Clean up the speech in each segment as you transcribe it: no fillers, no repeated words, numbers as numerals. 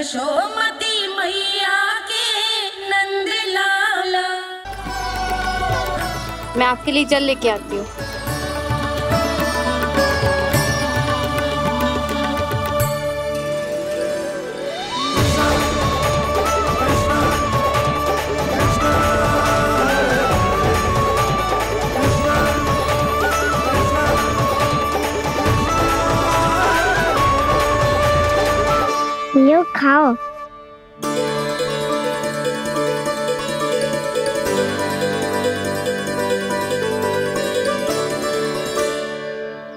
यशोमती मैया के नंद लाला। मैं आपके लिए जल लेके आती हूँ। लो खाओ।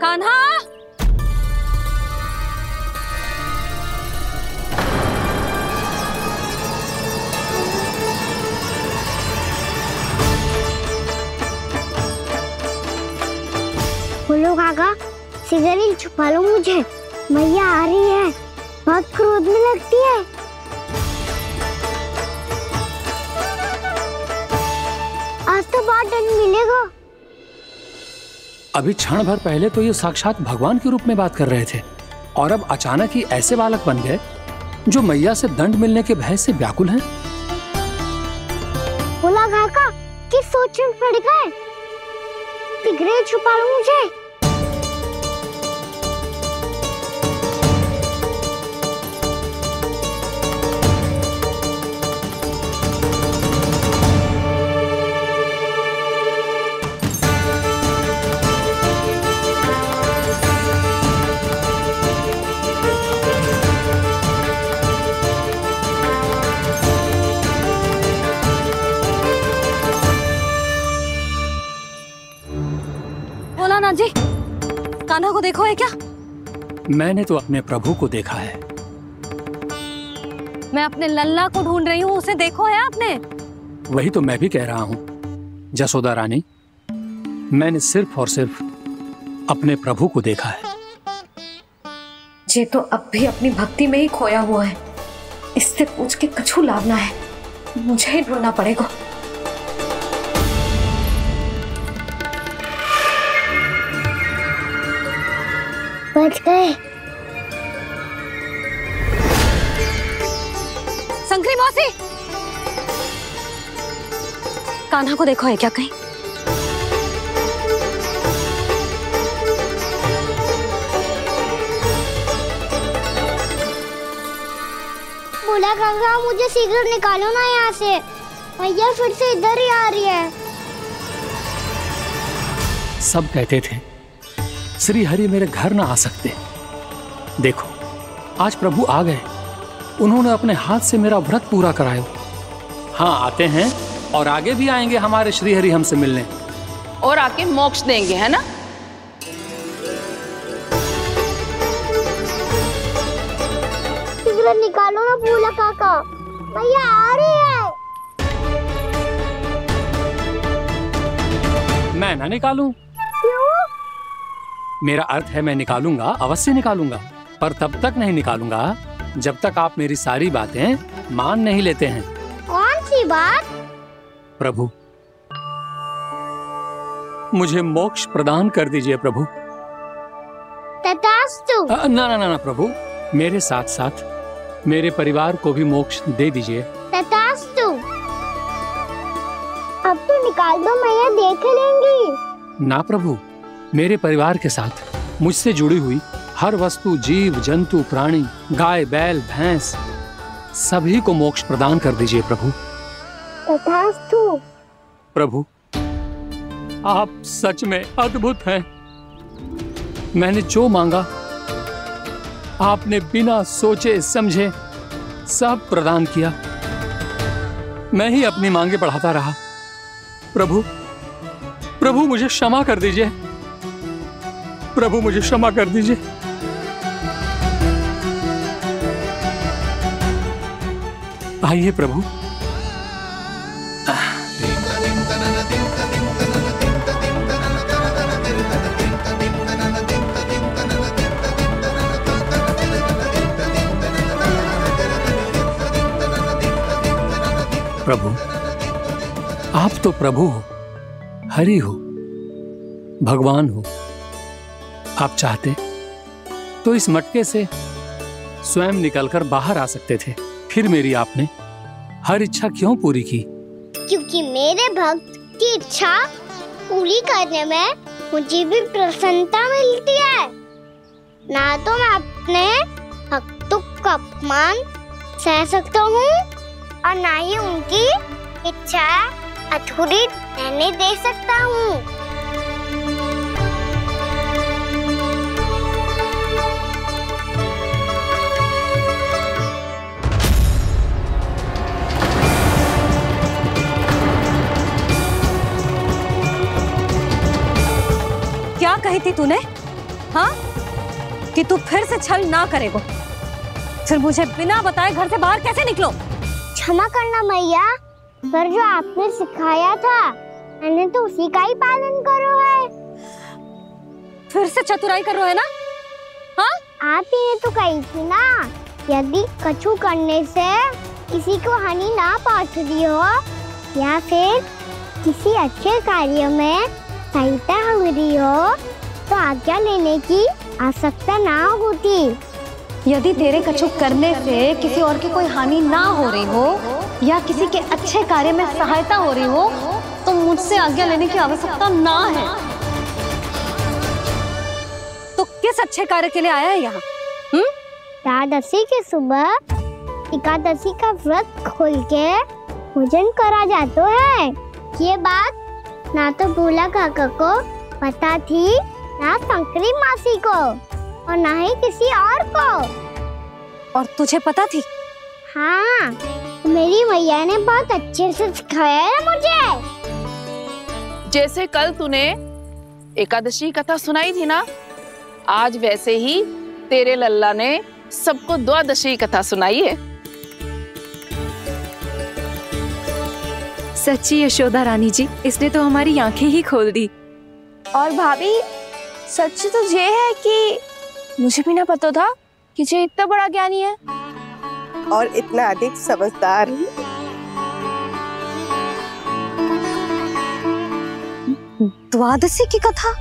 कान्हा, बोलो काका, सिगरेट छुपा लो मुझे, मैया आ रही है, बहुत क्रोध में लगती है। आज तो बहुत दंड मिलेगा। अभी क्षण भर पहले तो ये साक्षात भगवान के रूप में बात कर रहे थे और अब अचानक ही ऐसे बालक बन गए जो मैया से दंड मिलने के भय से व्याकुल हैं। बोला काका, किस सोच में पड़ गए? सिगरेट छुपा लो मुझे। भोलानाथ जी, कान्हा को देखो है क्या? मैंने तो अपने प्रभु को देखा है। मैं अपने लल्ला को ढूंढ रही हूँ, उसे देखो है आपने? वही तो मैं भी कह रहा हूँ जसोदा रानी, मैंने सिर्फ और सिर्फ अपने प्रभु को देखा है। ये तो अब भी अपनी भक्ति में ही खोया हुआ है, इससे पूछ के कछु लाभ ना है, मुझे ही ढूंढना पड़ेगा। बच गए। शंकरी मौसी, कान्हा को देखो है क्या कहीं? बोला काका, मुझे सिगरेट निकालो ना यहाँ से, मैया फिर से इधर ही आ रही है। सब कहते थे श्री हरि मेरे घर ना आ सकते। देखो आज प्रभु आ गए, उन्होंने अपने हाथ से मेरा व्रत पूरा कराया। हाँ आते हैं और आगे भी आएंगे हमारे श्री हरि हमसे मिलने और आके मोक्ष देंगे, है ना? सिगरेट निकालो ना बोला काका, मैया आ रही है। मैं ना निकालूं? क्यों? मेरा अर्थ है मैं निकालूंगा, अवश्य निकालूंगा, पर तब तक नहीं निकालूंगा जब तक आप मेरी सारी बातें मान नहीं लेते हैं। कौन सी बात? प्रभु, मुझे मोक्ष प्रदान कर दीजिए प्रभु। तथास्तु। ना ना ना ना प्रभु, मेरे साथ साथ मेरे परिवार को भी मोक्ष दे दीजिए। तथास्तु। अब तो निकाल दो, मैया देख लेंगी। ना प्रभु, मेरे परिवार के साथ मुझसे जुड़ी हुई हर वस्तु, जीव जंतु, प्राणी, गाय बैल भैंस, सभी को मोक्ष प्रदान कर दीजिए प्रभु। तथास्तु। प्रभु, आप सच में अद्भुत हैं। मैंने जो मांगा आपने बिना सोचे समझे सब प्रदान किया। मैं ही अपनी मांगे बढ़ाता रहा। प्रभु, प्रभु मुझे क्षमा कर दीजिए। प्रभु मुझे क्षमा कर दीजिए। आइए प्रभु। प्रभु, आप तो प्रभु हो, हरि हो, भगवान हो। आप चाहते तो इस मटके से स्वयं निकलकर बाहर आ सकते थे, फिर मेरी आपने हर इच्छा क्यों पूरी की? क्योंकि मेरे भक्त की इच्छा पूरी करने में मुझे भी प्रसन्नता मिलती है। ना तो मैं अपने भक्तों का अपमान सह सकता हूँ और ना ही उनकी इच्छा अधूरी रहने दे सकता हूँ। क्या कही थी तूने? हाँ, कि तू फिर से छल ना करेगा। फिर मुझे बिना बताए घर से बाहर कैसे निकलो? क्षमा करना मैया, पर जो आपने सिखाया था मैंने तो उसी का ही पालन करो है। फिर से चतुराई कर रहे हो है ना? हाँ, आप ही ने तो कही थी ना, यदि कछु करने से किसी को हानि ना पहुंच रही हो या फिर किसी अच्छे कार्य में सहायता हो रही हो तो आज्ञा लेने की आवश्यकता ना होती। यदि तेरे कछु करने से किसी और की कोई हानि ना हो रही हो या किसी के अच्छे कार्य में सहायता हो रही हो तो मुझसे आज्ञा लेने की आवश्यकता ना है। तो किस अच्छे कार्य के लिए आया है यहाँ? एकादशी के सुबह एकादशी का व्रत खोल के भोजन करा जाता है। ये बात ना तो भोला काका को पता थी, ना शंकरी मासी को और ना ही किसी और को। और तुझे पता थी? हाँ, मेरी मैया ने बहुत अच्छे से सिखाया है मुझे। जैसे कल तूने एकादशी कथा सुनाई थी ना, आज वैसे ही तेरे लल्ला ने सबको द्वादशी कथा सुनाई है। सच्ची यशोदा रानी जी, इसने तो हमारी आंखें ही खोल दी। और भाभी, सच तो ये है कि मुझे भी ना पता था कि ये इतना बड़ा ज्ञानी है और इतना अधिक समझदार। द्वादशी की कथा?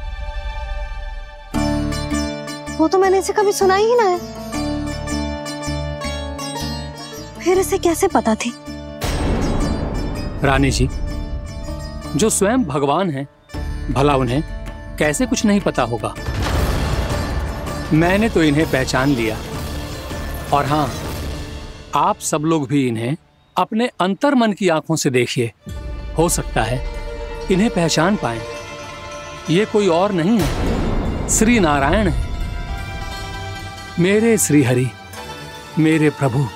वो तो मैंने इसे कभी सुना ही ना है। फिर इसे कैसे पता थी? रानी जी, जो स्वयं भगवान हैं, भला उन्हें कैसे कुछ नहीं पता होगा? मैंने तो इन्हें पहचान लिया। और हाँ, आप सब लोग भी इन्हें अपने अंतर मन की आंखों से देखिए, हो सकता है इन्हें पहचान पाएं। ये कोई और नहीं है, श्री नारायण है, मेरे श्री हरि, मेरे प्रभु।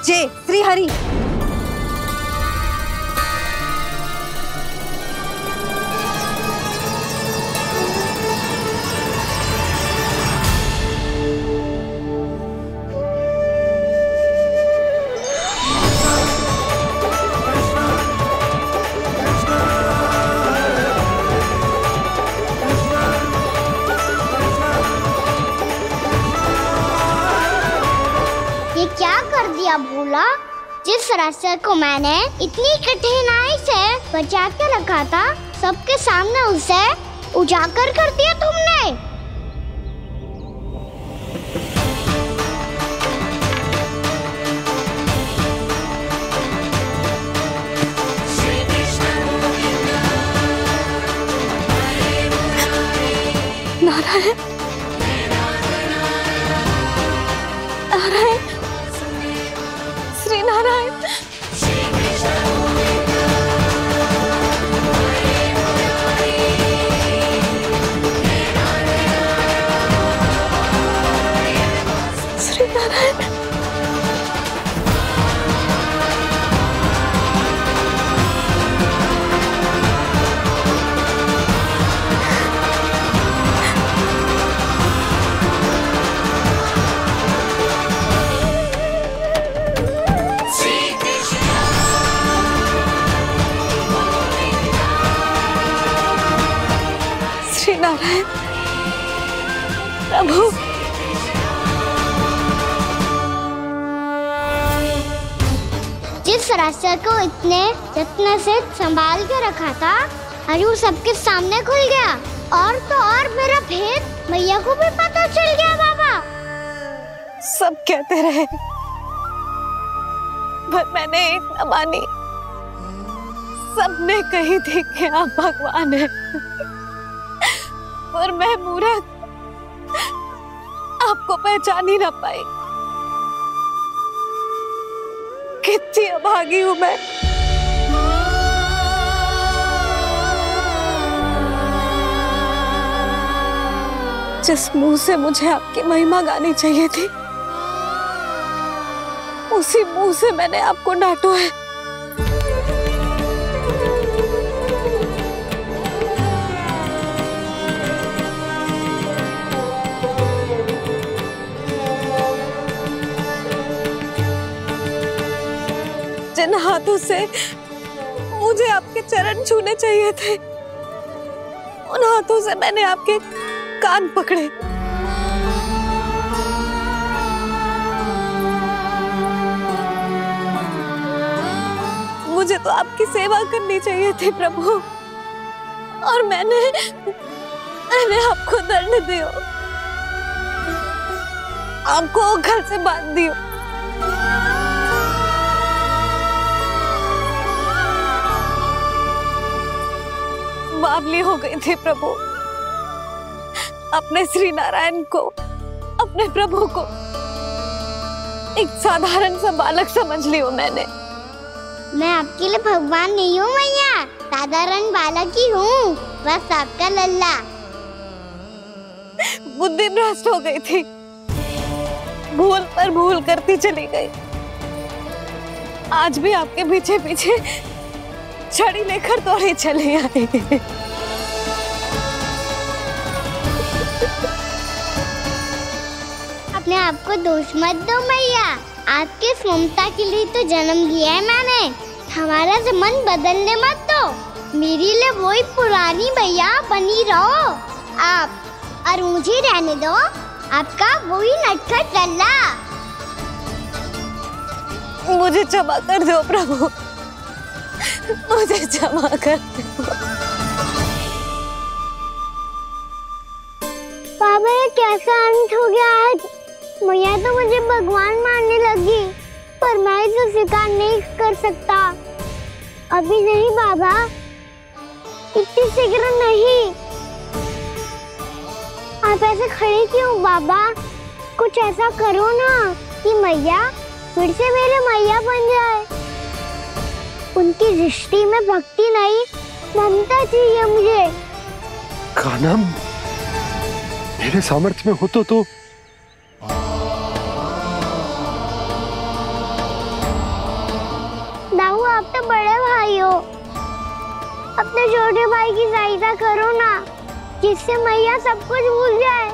जय श्री हरि। भोला, जिस रास्ते को मैंने इतनी कठिनाई से बचा के रखा था, सबके सामने उसे उजागर कर दिया तुमने। नारायण, नारायण, श्री नारायण। श्री नारायण। नारायण प्रभु, जिस रास्ते को इतने जत्न से संभाल के रखा था, आज वो सबके सामने खुल गया। और तो और मेरा भेद मैया को भी पता चल गया बाबा? सब कहते रहे, पर मैंने एक न मानी। सबने कही थी कि आप भगवान हैं, पर मैं मूर्ख आपको पहचान ही ना पाई। कितनी अभागी हूं मैं। जिस मुंह से मुझे आपकी महिमा गानी चाहिए थी, उसी मुंह से मैंने आपको डांटा है। जिन हाथों से मुझे आपके चरण छूने चाहिए थे, उन हाथों से मैंने आपके कान पकड़े। मुझे तो आपकी सेवा करनी चाहिए थी प्रभु, और मैंने आपको दंड दिया, आपको घर से बांध दिया। बावली हो गई थी प्रभु। अपने श्री नारायण को, अपने प्रभु को एक साधारण सा बालक समझ लियो मैंने। मैं आपके लिए भगवान नहीं हूँ मैया, साधारण बालक ही हूँ, बस आपका लल्ला। बुद्धि भ्रष्ट हो गई थी, भूल पर भूल करती चली गई। आज भी आपके पीछे पीछे छड़ी लेकर दौड़ी चली आई। अपने आप को दोष मत दो मैया, आपके ममता के लिए तो जन्म लिया है मैंने। हमारा से मन बदलने मत दो, मेरे लिए वही पुरानी मैया बनी रहो आप, और मुझे रहने दो आपका वही नटखट लल्ला। मुझे क्षमा कर दो प्रभु, मुझे क्षमा कर दो। बाबा ये कैसा अंत हो गया आज? मैया तो मुझे भगवान मानने लगी, पर मैं इसे स्वीकार नहीं कर सकता। अभी नहीं बाबा, इतनी शीघ्र नहीं। आप ऐसे खड़े क्यों बाबा? कुछ ऐसा करो ना कि मैया फिर से मेरे मैया बन जाए। उनकी दृष्टि में भक्ति नहीं, ममता चाहिए मुझे। कान्हा, मेरे सामर्थ्य में हो तो दाऊ, आप तो बड़े भाई हो, अपने छोटे भाई की सहायता करो ना, जिससे मैया सब कुछ भूल जाए।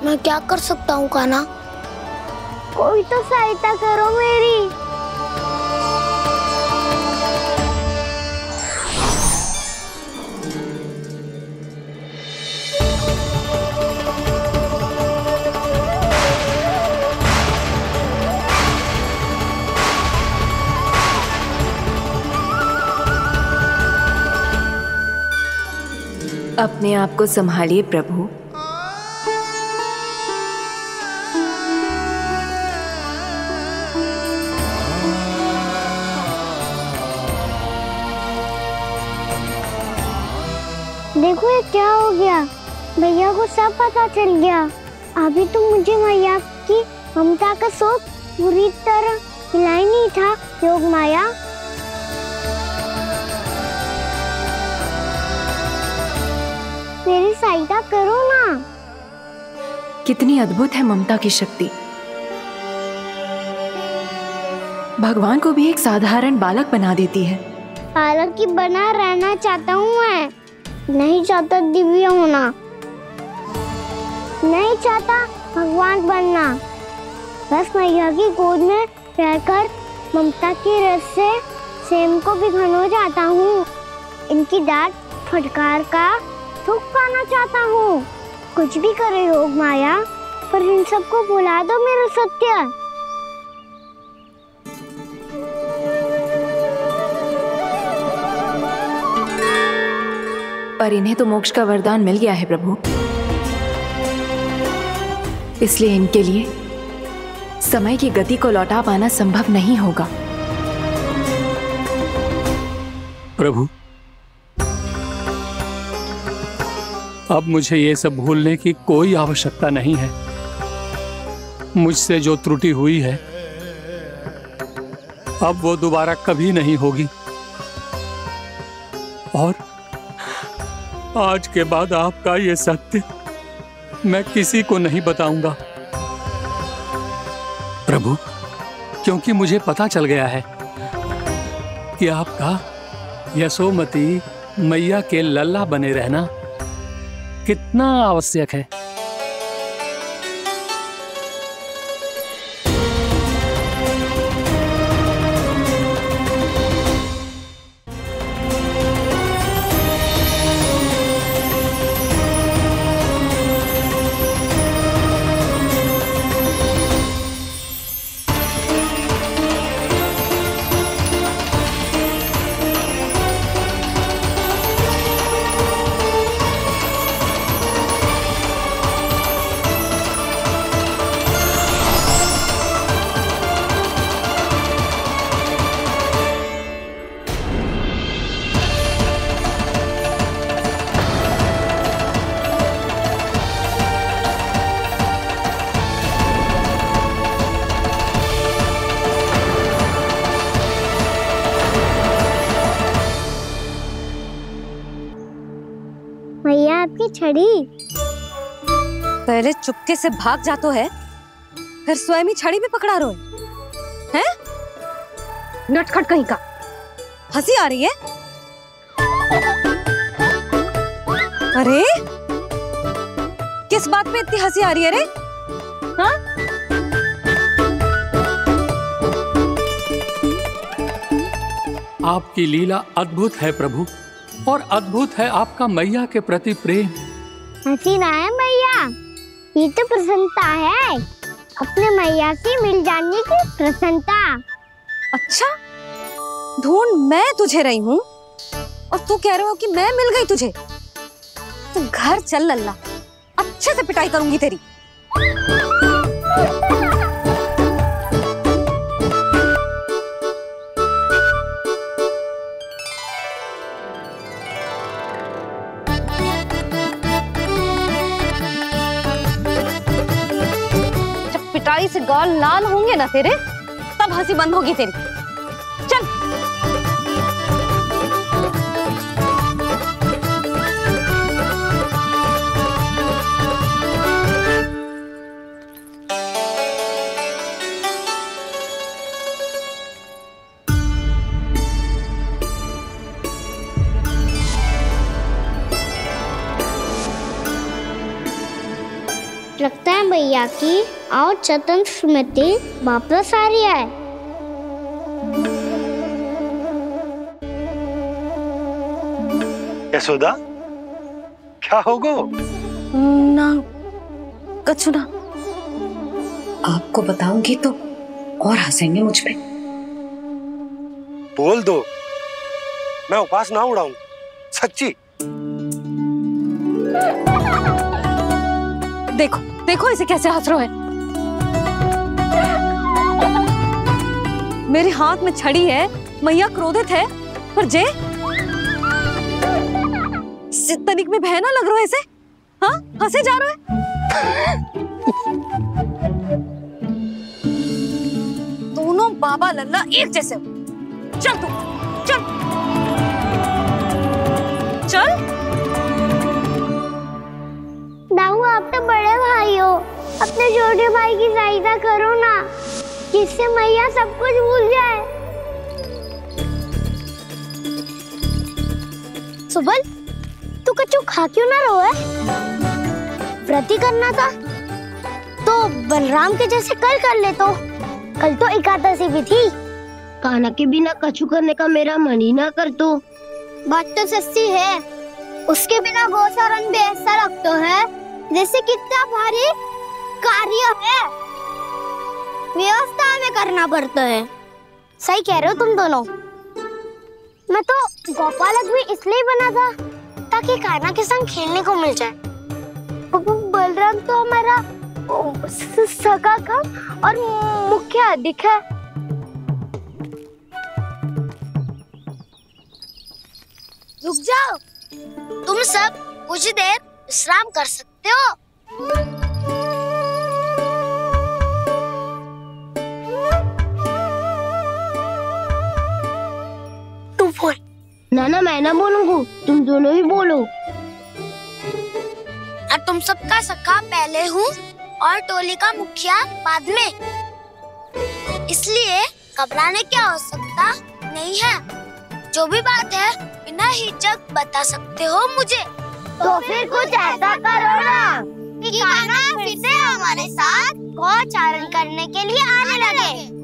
मैं क्या कर सकता हूँ कान्हा? कोई तो सहायता करो मेरी। अपने आप को संभालिए प्रभु। देखो ये क्या हो गया, भैया को सब पता चल गया। अभी तो मुझे मैया की ममता का शौक पूरी तरह मिला ही नहीं था। योग माया, मेरी सहायता करो ना। कितनी अद्भुत है ममता की शक्ति। भगवान को भी एक साधारण बालक बना देती है। बालक की बना रहना चाहता हूँ मैं, नहीं चाहता दिव्य होना, नहीं चाहता भगवान बनना। बस मैया की गोद में रहकर ममता के रस से सेम को भी घनो चाहता हूँ। इनकी डांट फटकार का सुख पाना चाहता हूँ। कुछ भी करे योग माया, पर इन सबको भुला दो मेरा सत्य। पर इन्हें तो मोक्ष का वरदान मिल गया है प्रभु। इसलिए इनके लिए समय की गति को लौटा पाना संभव नहीं होगा। प्रभु, अब मुझे ये सब भूलने की कोई आवश्यकता नहीं है। मुझसे जो त्रुटि हुई है अब वो दोबारा कभी नहीं होगी, और आज के बाद आपका ये सत्य मैं किसी को नहीं बताऊंगा प्रभु, क्योंकि मुझे पता चल गया है कि आपका यशोमती मैया के लल्ला बने रहना कितना आवश्यक है। भैया आपकी छड़ी। पहले चुपके से भाग जातो है, फिर स्वयं ही छड़ी में पकड़ा रोए हैं? नटखट कहीं का। हंसी आ रही है? अरे किस बात पे इतनी हंसी आ रही है रे? हाँ? आपकी लीला अद्भुत है प्रभु, और अद्भुत है आपका मैया के प्रति प्रेम। हंसी ना है मैया, ये तो प्रसन्नता है, अपने मैया से मिल जाने की प्रसन्नता। अच्छा, ढूंढ मैं तुझे रही हूँ और तू कह रहे हो कि मैं मिल गई तुझे? तू घर चल लल्ला, अच्छे से पिटाई करूंगी तेरी। पिटाई से गाल लाल होंगे ना तेरे, तब हंसी बंद होगी तेरी। चल। लगता है भैया की और चतन स्मृति वापस आ रही है। यशोदा, क्या होगो? ना कछु ना। आपको बताऊंगी तो और हंसेंगे मुझ पे। बोल दो, मैं उपास ना उड़ाऊं, सच्ची। देखो देखो इसे कैसे हंस रहा है। मेरे हाथ में छड़ी है, मैया क्रोधित है, पर जे तनिक में बहना लग रहा है इसे। हाँ, हंसे जा रहा है। दोनों बाबा लल्ला एक जैसे हो। चल तू, चल चल। दाऊ, आप तो बड़े भाई हो, अपने छोटे भाई की सहायता करो ना, जिससे मैया सब कुछ भूल जाए। सुबल, तू कछु खा क्यों ना रहो है? व्रती करना था तो बलराम के जैसे कल कर ले। तो कल तो एकादशी भी थी। कान्हा के बिना कछु करने का मेरा मन ही ना कर। तो बात तो सच्ची है, उसके बिना गोचारण भी ऐसा लगता है जैसे कितना भारी कार्य है, व्यवस्था में करना पड़ता है। सही कह रहे हो तुम दोनों। मैं तो गोपालक भी इसलिए बना था ताकि कान्हा के संग खेलने को मिल जाए। बलराम तो हमारा सका कम और मुख्य अधिक है। रुक जाओ, तुम सब कुछ देर विश्राम कर सकते हो। तू बोल। ना मैं ना बोलूंगा, तुम दोनों ही बोलो। और तुम सबका सखा पहले हूँ और टोली का मुखिया बाद में, इसलिए घबराने की आवश्यकता नहीं है। जो भी बात है बिना हिचक बता सकते हो मुझे। तो फिर कुछ ऐसा करो ना कि कान्हा फिर से हमारे साथ गौचारण करने के लिए आने लगे।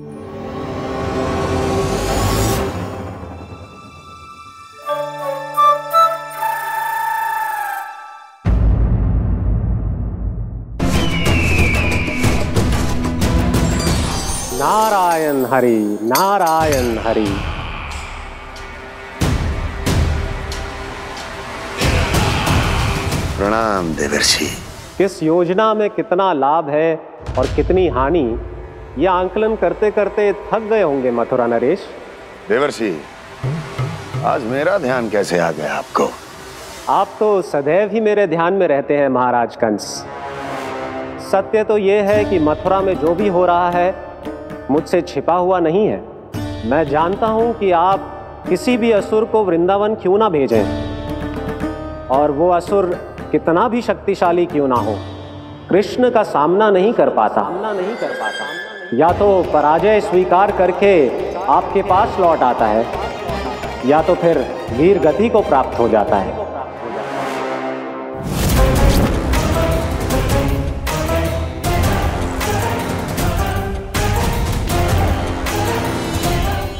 नारायण हरि, नारायण हरि। प्रणाम देवर्षि। किस योजना में कितना लाभ है और कितनी हानि, यह आंकलन करते करते थक गए होंगे मथुरा नरेश। देवर्षि, आज मेरा ध्यान कैसे आ गया आपको? आप तो सदैव ही मेरे ध्यान में रहते हैं महाराज कंस। सत्य तो यह है कि मथुरा में जो भी हो रहा है मुझसे छिपा हुआ नहीं है। मैं जानता हूं कि आप किसी भी असुर को वृंदावन क्यों ना भेजें, और वो असुर कितना भी शक्तिशाली क्यों ना हो, कृष्ण का सामना नहीं कर पाता। या तो पराजय स्वीकार करके आपके पास लौट आता है, या तो फिर वीर गति को प्राप्त हो जाता है।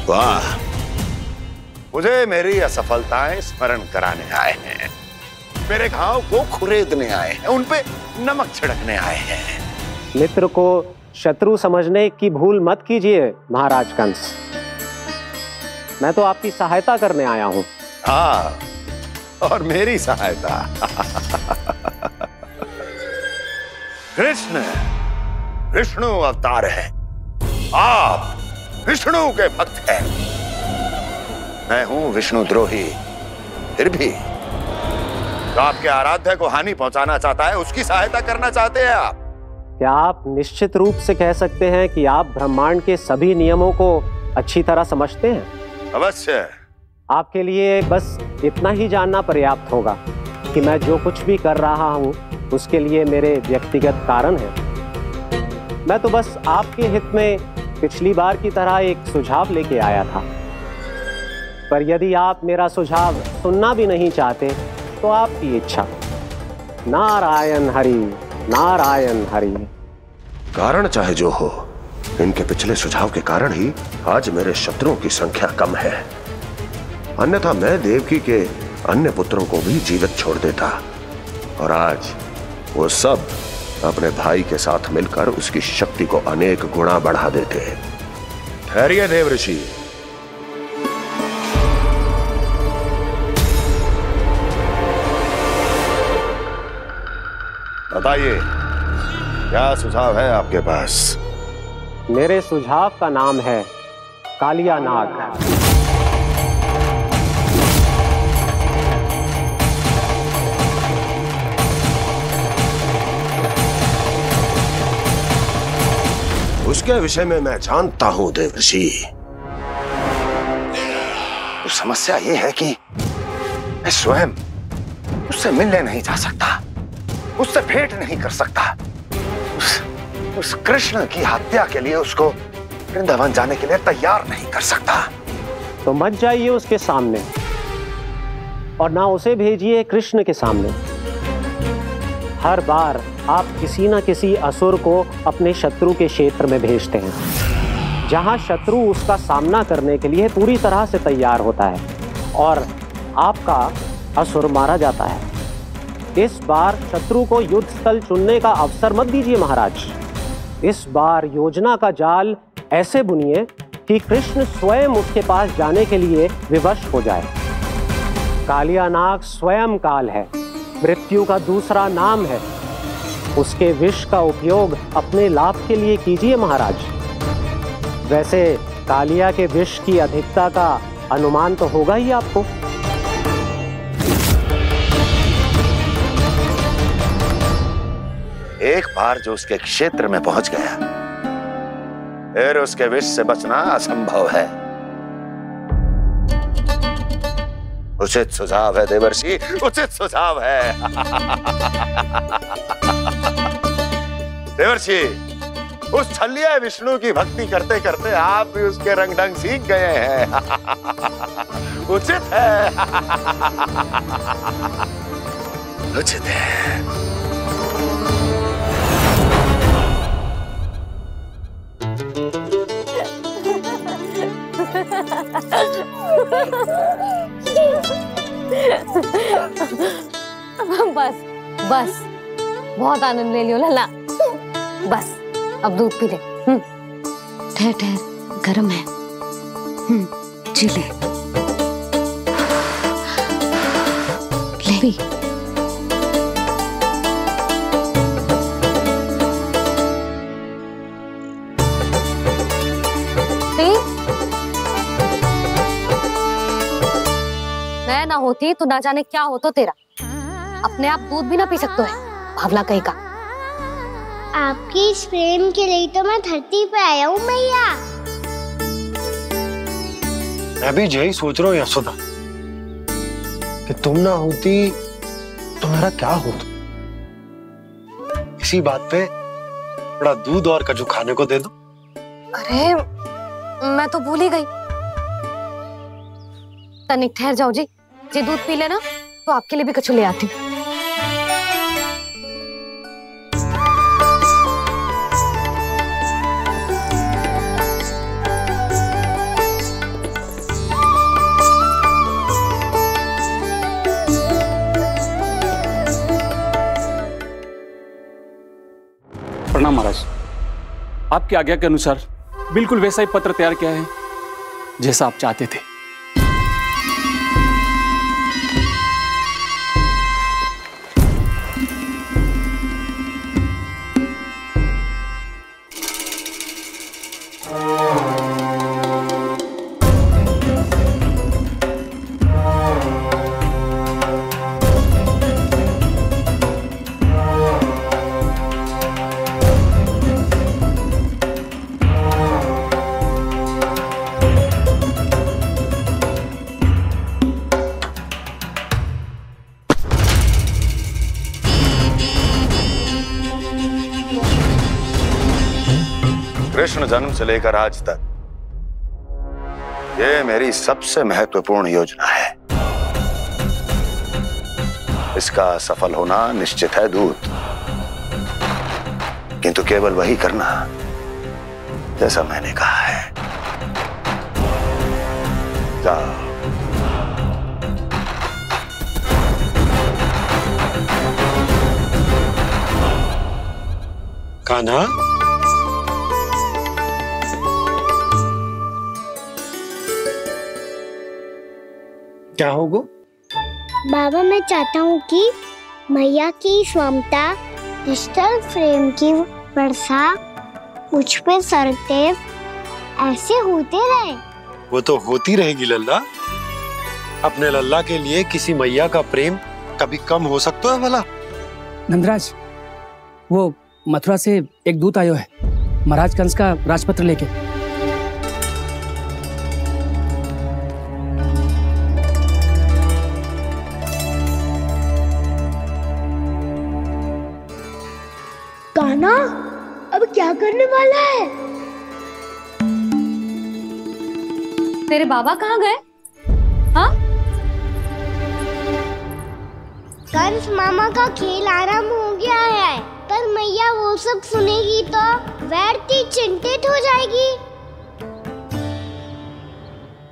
वाह, मुझे मेरी असफलताएं स्मरण कराने आए हैं, मेरे घाव को खुरेदने आए हैं, उन पे नमक छिड़कने आए हैं। मित्र को शत्रु समझने की भूल मत कीजिए महाराज कंस। मैं तो आपकी सहायता करने आया हूं। हाँ, और मेरी सहायता। कृष्ण विष्णु अवतार है, आप विष्णु के भक्त हैं। मैं हूं विष्णु द्रोही, फिर भी तो आपके आराध्य को हानि पहुंचाना चाहता है, उसकी सहायता करना चाहते हैं आप। क्या आप निश्चित रूप से कह सकते हैं कि आप ब्रह्मांड के सभी नियमों को अच्छी तरह समझते हैं? अवश्य। आपके लिए बस इतना ही जानना पर्याप्त होगा कि मैं जो कुछ भी कर रहा हूं उसके लिए मेरे व्यक्तिगत कारण हैं। मैं तो बस आपके हित में पिछली बार की तरह एक सुझाव लेके आया था, पर यदि आप मेरा सुझाव सुनना भी नहीं चाहते तो आपकी इच्छा। नारायण हरि, नारायण हरि। कारण चाहे जो हो, इनके पिछले सुझाव के कारण ही आज मेरे शत्रुओं की संख्या कम है, अन्यथा मैं देवकी के अन्य पुत्रों को भी जीवित छोड़ देता, और आज वो सब अपने भाई के साथ मिलकर उसकी शक्ति को अनेक गुना बढ़ा देते। ठहरिए देवर्षि, बताइए क्या सुझाव है आपके पास? मेरे सुझाव का नाम है कालिया नाग। उसके विषय में मैं जानता हूं देवर्षि। तो समस्या ये है कि मैं स्वयं उससे मिलने नहीं जा सकता, उससे भेंट नहीं कर सकता। उस कृष्ण की हत्या के लिए उसको वृंदावन जाने के लिए तैयार नहीं कर सकता। तो मत जाइए उसके सामने, और ना उसे भेजिए कृष्ण के सामने। हर बार आप किसी न किसी असुर को अपने शत्रु के क्षेत्र में भेजते हैं, जहां शत्रु उसका सामना करने के लिए पूरी तरह से तैयार होता है और आपका असुर मारा जाता है। इस बार शत्रु को युद्ध स्थल चुनने का अवसर मत दीजिए महाराज। इस बार योजना का जाल ऐसे बुनिए कि कृष्ण स्वयं उसके पास जाने के लिए विवश हो जाए। कालिया नाग स्वयं काल है, मृत्यु का दूसरा नाम है। उसके विष का उपयोग अपने लाभ के लिए कीजिए महाराज। वैसे कालिया के विष की अधिकता का अनुमान तो होगा ही आपको। एक बार जो उसके क्षेत्र में पहुंच गया, फिर उसके विष से बचना असंभव है। उचित सुझाव है देवर्षि, उचित सुझाव है। देवर्षि, उस छलिया विष्णु की भक्ति करते करते आप भी उसके रंग ढंग सीख गए हैं। उचित है, उचित है। बस बस, बहुत आनंद ले लियो लल्ला। बस अब दूध पी ले। ठहर ठहर, गर्म है। जी ले पी। मैं ना होती तो ना जाने क्या हो तो तेरा। अपने आप दूध भी ना पी सकते है, भावला कहीं का। आपकी इस प्रेम के लिए तो मैं धरती पे आया हूँ मैया। मैं भी यही सोच रहा हूँ यशोदा, कि तुम ना होती तो मेरा क्या होता। इसी बात पे थोड़ा दूध और कजू खाने को दे दो। अरे मैं तो भूल ही गई। तनिक ठहर जाओ जी, दूध पी लेना तो आपके लिए भी कछु ले आती हूँ। प्रणाम महाराज। आपकी आज्ञा के अनुसार बिल्कुल वैसा ही पत्र तैयार किया है जैसा आप चाहते थे। कृष्ण जन्म से लेकर आज तक ये मेरी सबसे महत्वपूर्ण योजना है। इसका सफल होना निश्चित है दूत, किंतु केवल वही करना जैसा मैंने कहा है। जाओ। कान्हा, क्या होगा? बाबा मैं चाहता हूँ कि मैया की ममता क्रिस्टल फ्रेम की वर्षा मुझ पे सरते ऐसे होते रहे। वो तो होती रहेगी लल्ला। अपने लल्ला के लिए किसी मैया का प्रेम कभी कम हो सकता है भला? नंदराज, वो मथुरा से एक दूत आयो है महाराज कंस का राजपत्र लेके। कान्हा, अब क्या करने वाला है? तेरे बाबा कहाँ गए? हाँ? कंस मामा का खेल आराम हो गया है, पर मैया वो सब सुनेगी तो व्यर्थ चिंतित हो जाएगी।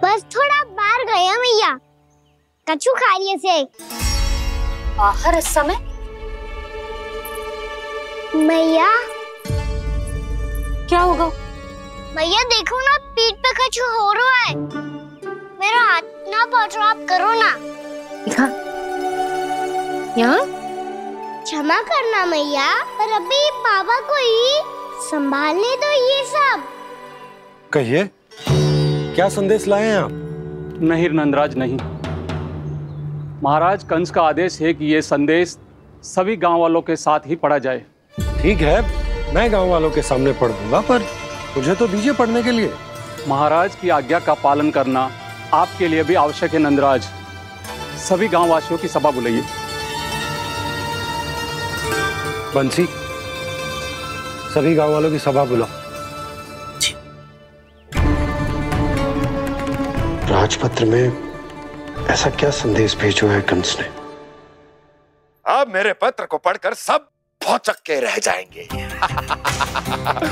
बस थोड़ा बाहर गया मैया, कछु खा रही से। बाहर इस समय? मैया, क्या होगा? मैया देखो ना, पीठ पे कछु हो रहा है। मेरा हाथ ना पहुंचो, आप करो ना। दिखा। यहाँ? क्षमा करना मैया, पर अभी बाबा को ही संभालने दो ये सब। कहिए, क्या संदेश लाए हैं आप? नहीं नंदराज, नहीं। महाराज कंस का आदेश है कि ये संदेश सभी गांव वालों के साथ ही पढ़ा जाए। ठीक है, मैं गांव वालों के सामने पढ़ दूंगा, पर मुझे तो दीजिए पढ़ने के लिए। महाराज की आज्ञा का पालन करना आपके लिए भी आवश्यक है नंदराज। सभी गांव वासियों की सभा बुलाइए। बंसी, सभी गांव वालों की सभा बुलाओ। राजपत्र में ऐसा क्या संदेश भेजो है कंस ने? अब मेरे पत्र को पढ़कर सब भौचक के रह जाएंगे।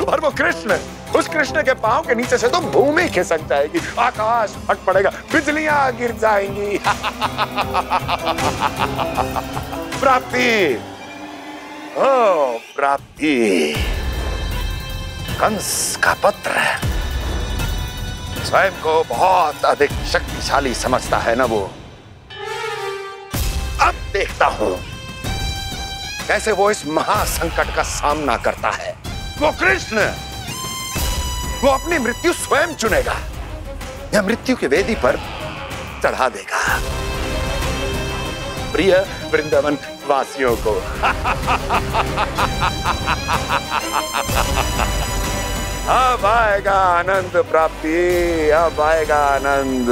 और वो कृष्ण, उस कृष्ण के पांव के नीचे से तो भूमि खिसक जाएगी, आकाश फट पड़ेगा, बिजलियां गिर जाएंगी। प्राप्ति, ओ प्राप्ति, कंस का पत्र। स्वयं को बहुत अधिक शक्तिशाली समझता है ना वो। अब देखता हूं कैसे वो इस महासंकट का सामना करता है। वो कृष्ण, वो अपनी मृत्यु स्वयं चुनेगा या मृत्यु की वेदी पर चढ़ा देगा प्रिय वृंदावन वासियों को। अब आएगा आनंद प्राप्ति, अब आएगा आनंद।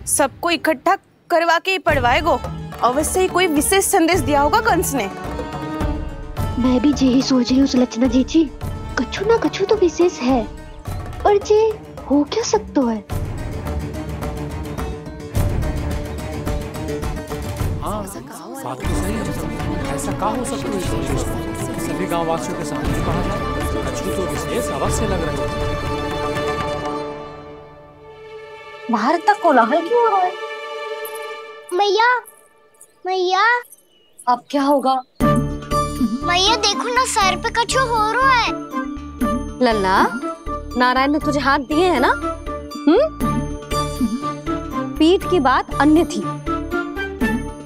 सबको इकट्ठा करवा के ही पढ़वाएगो। अवश्य ही कोई विशेष संदेश दिया होगा कंस ने। मैं भी यही सोच रही हूँ सुलक्षणा जी, कछु ना कछु तो विशेष है, पर जे हो क्या सकता है? हाँ, बात तो सही है। ऐसा क्या हो सकता है? सभी गांव वासियों के सामने कहा जाए, कछु तो विशेष अवश्य लग रहा है। बाहर तक कोलाहल क्यों हो रहा है? मैया, मैया, अब क्या होगा? मैया देखो ना, सर पे कछु हो रहा है। लल्ला, नारायण ने तुझे हाथ दिए हैं ना? पीठ की बात अन्य थी।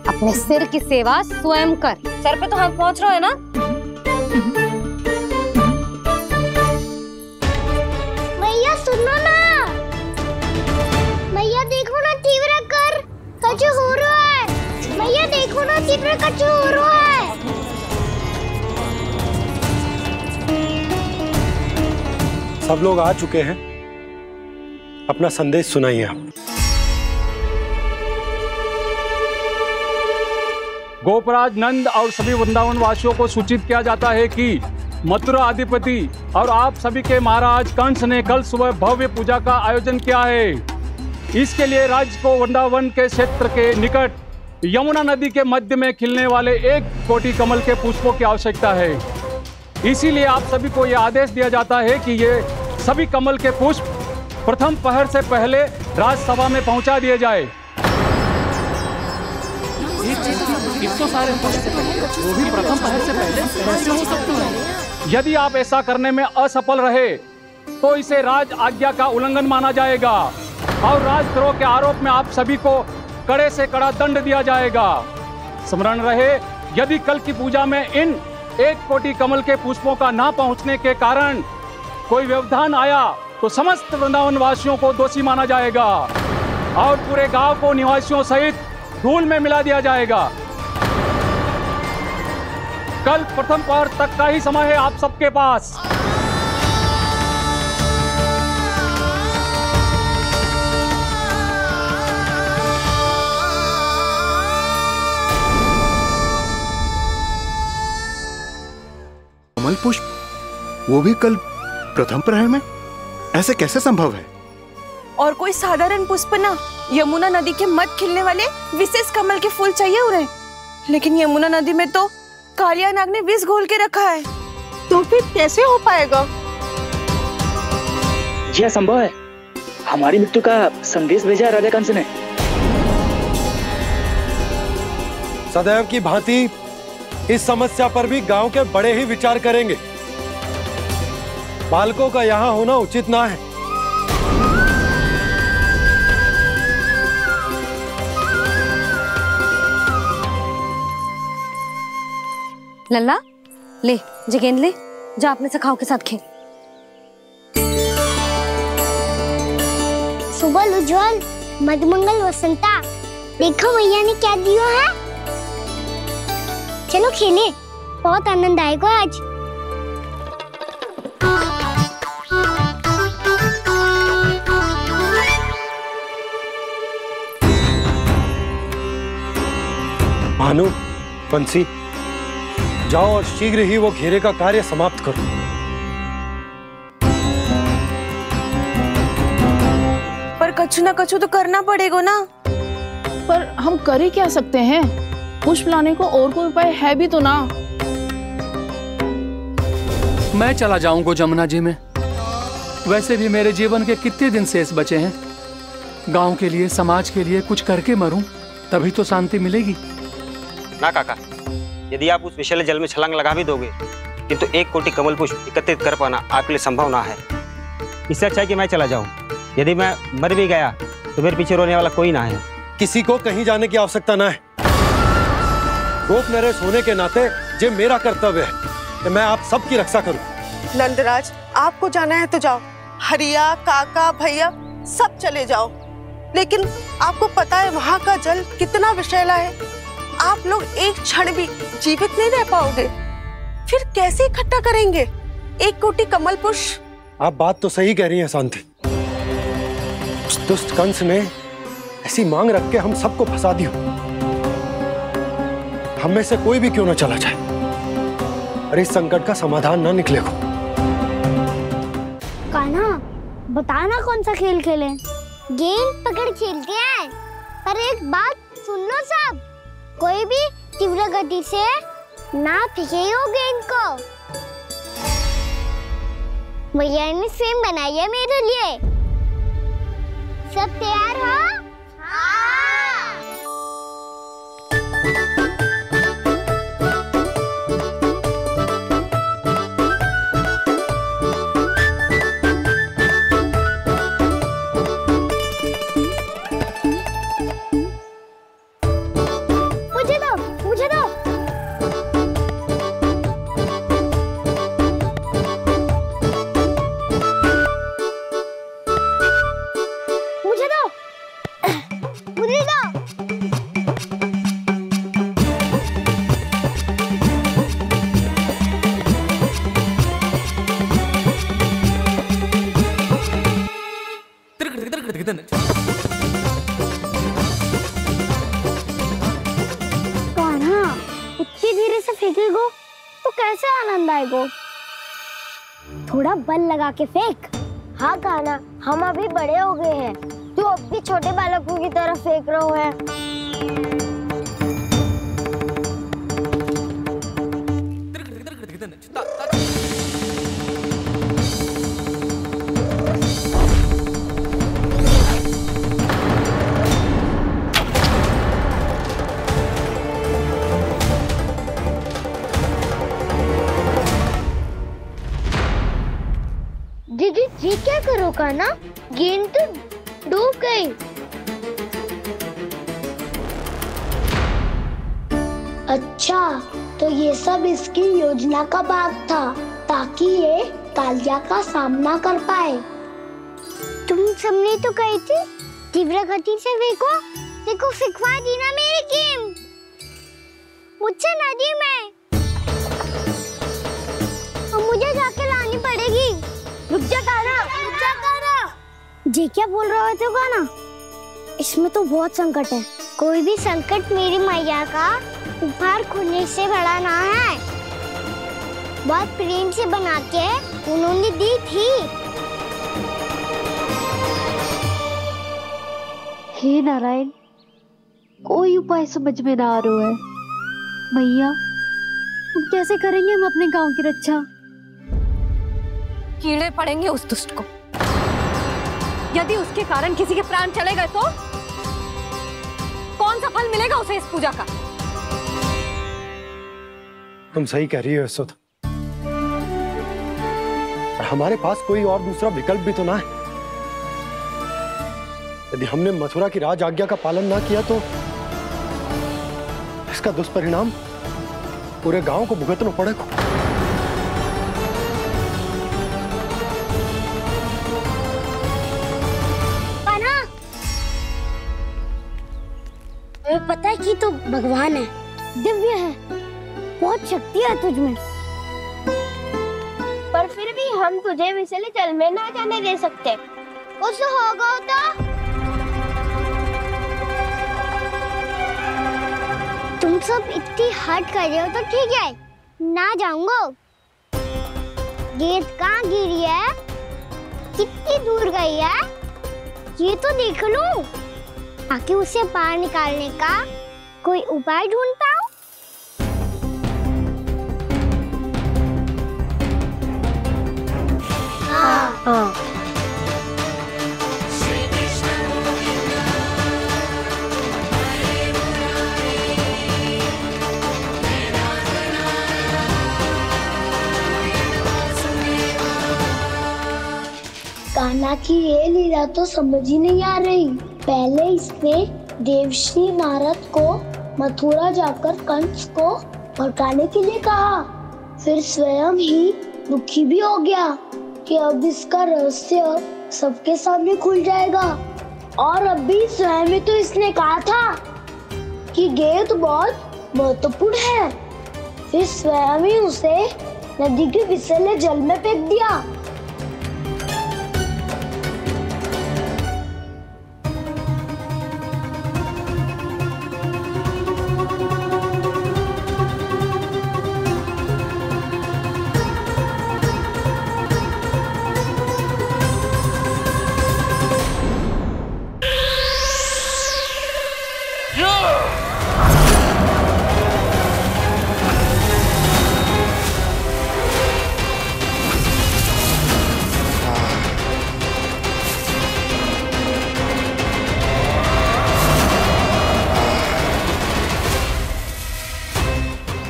अपने सिर की सेवा स्वयं कर। सर पे तो हाथ पहुंच रहा है ना? मैया सुनो ना, मैया देखो ना, तीव्र कर कछु हो रहा है। मैया देखो ना, तीव्र कछु हो रहा है। सब लोग आ चुके हैं, अपना संदेश सुनाइए आप। गोपराज नंद और सभी वृंदावन वासियों को सूचित किया जाता है कि मथुरा अधिपति और आप सभी के महाराज कंस ने कल सुबह भव्य पूजा का आयोजन किया है। इसके लिए राज्य को वृंदावन के क्षेत्र के निकट यमुना नदी के मध्य में खिलने वाले 1 कोटि कमल के पुष्पों की आवश्यकता है। इसीलिए आप सभी को यह आदेश दिया जाता है कि ये सभी कमल के पुष्प प्रथम पहर से पहले राजसभा में पहुंचा दिए जाए। तो सारे वो भी प्रथम पहर से पहले कैसे हो सकते हैं? यदि आप ऐसा करने में असफल रहे तो इसे राज आज्ञा का उल्लंघन माना जाएगा और राजद्रोह के आरोप में आप सभी को कड़े से कड़ा दंड दिया जाएगा। स्मरण रहे, यदि कल की पूजा में इन 1 कोटि कमल के पुष्पों का ना पहुंचने के कारण कोई व्यवधान आया तो समस्त वृंदावन वासियों को दोषी माना जाएगा और पूरे गांव को निवासियों सहित धूल में मिला दिया जाएगा। कल प्रथम पहर तक का ही समय है आप सबके पास। कमल पुष्प, वो भी कल प्रथम प्रहर में? ऐसे कैसे संभव है? और कोई साधारण पुष्प ना, यमुना नदी के मध्य खिलने वाले विशेष कमल के फूल चाहिए उन्हें। लेकिन यमुना नदी में तो कालिया नाग ने विष घोल के रखा है, तो फिर कैसे हो पाएगा? जी संभव है। हमारी मृत्यु का संदेश भेजा राजा कंस ने। सदैव की भांति इस समस्या पर भी गांव के बड़े ही विचार करेंगे। बालकों का यहाँ होना उचित ना है। लल्ला ले जे गेंद ले, जा अपने सखाओं के साथ खेल। सुबह उज्जवल, मधुमंगल वसंता, देखो मैया ने क्या दिया है। चलो खेले, बहुत आनंद आएगा आज। भानु, बंसी, जाओ और शीघ्र ही वो घेरे का कार्य समाप्त करो। पर कछु ना कछु तो करना पड़ेगा ना। पर हम कर ही क्या सकते हैं? पुष्प लाने को और कोई उपाय है भी तो ना। मैं चला जाऊंगा जमुना जी में। वैसे भी मेरे जीवन के कितने दिन शेष बचे हैं। गांव के लिए, समाज के लिए कुछ करके मरूं, तभी तो शांति मिलेगी। ना काका, यदि आप उस विषैले जल में छलांग लगा भी दोगे, किंतु 1 कोटि कमल पुष्प एकत्रित कर पाना आपके लिए संभव ना है। इससे अच्छा है कि मैं चला जाऊं। यदि मैं मर भी गया तो मेरे पीछे रोने वाला कोई ना है। किसी को कहीं जाने की आवश्यकता ना है। गोप नरेश होने के नाते ये मेरा कर्तव्य है कि मैं आप सबकी रक्षा करूं। नंदराज, आपको जाना है तो जाओ। हरिया, काका, भैया सब चले जाओ। लेकिन आपको पता है वहाँ का जल कितना विषैला है। आप लोग एक क्षण भी जीवित नहीं रह पाओगे। फिर कैसे इकट्ठा करेंगे 1 कोटि कमल पुष्प? आप बात तो सही कह रही हैं शांति। उस दुष्ट कंस ने ऐसी मांग रख के हम सबको फंसा दिया। हम में से कोई भी क्यों ना चला जाए और इस संकट का समाधान ना निकले को। कान्हा, बताना कौन सा खेल खेलें? गेंद पकड़ खेलते हैं। पर एक बात सुन लो सब, कोई भी तीव्र गति से ना फेंकेगा गेंद को। भैया ने फ्रेम बनाई है मेरे लिए। सब तैयार हो? फेंकेगो तो कैसे आनंद आएगो? थोड़ा बल लगा के फेंक। हाँ कान्हा, हम अभी बड़े हो गए हैं, तू अब भी छोटे बालकों की तरह फेंक रहा है। दीदी जी क्या करो कान्हा? गेंद तो डूब गई। अच्छा, तो ये सब इसकी योजना का भाग था ताकि ये कालिया का सामना कर पाए। तुम सबने तो कही थी तीव्र गति से फेंको। देखो फिकवा दी ना मेरी गेम। मुझसे नदी में। अब मुझे जाके लानी पड़ेगी। रुक जा कान्हा, रुक जा कान्हा। जी क्या बोल रहे थे कान्हा? इसमें तो बहुत संकट है। कोई भी संकट मेरी मैया का उपहार खोने से बड़ा ना है। बहुत प्रेम से बना के उन्होंने दी थी। हे नारायण, कोई उपाय समझ में ना आ रहा है। मैया, हम कैसे करेंगे हम अपने गांव की रक्षा? कीड़े पड़ेंगे उस दुष्ट को। यदि उसके कारण किसी के प्राण चले गए तो कौन सा फल मिलेगा उसे इस पूजा का? तुम सही कह रही हो यशोदा। हमारे पास कोई और दूसरा विकल्प भी तो ना है। यदि हमने मथुरा की राज आज्ञा का पालन ना किया तो इसका दुष्परिणाम पूरे गांव को भुगतना पड़ेगा। तुम्हें पता है कि तू भगवान है, दिव्य है, बहुत शक्ति है तुझ में, पर फिर भी हम तुझे विषैले जल में ना जाने दे सकते। कुछ होगा तो तुम सब इतनी हट कर रहे हो तो ठीक है, ना जाऊंगा। गेट कहाँ गिरी है, कितनी दूर गई है, ये तो देख लूं, ताकि उसे बाहर निकालने का कोई उपाय ढूंढ पाऊं। हाँ। कान्हा की ये लीला तो समझ ही नहीं आ रही। पहले इसने देवश्री नारद को मथुरा जाकर कंस को भड़काने के लिए कहा, फिर स्वयं ही दुखी भी हो गया कि अब इसका रहस्य सबके सामने खुल जाएगा। और अभी स्वयं में तो इसने कहा था कि गेट बहुत महत्वपूर्ण है, फिर स्वयं ही उसे नदी के विषैले जल में फेंक दिया।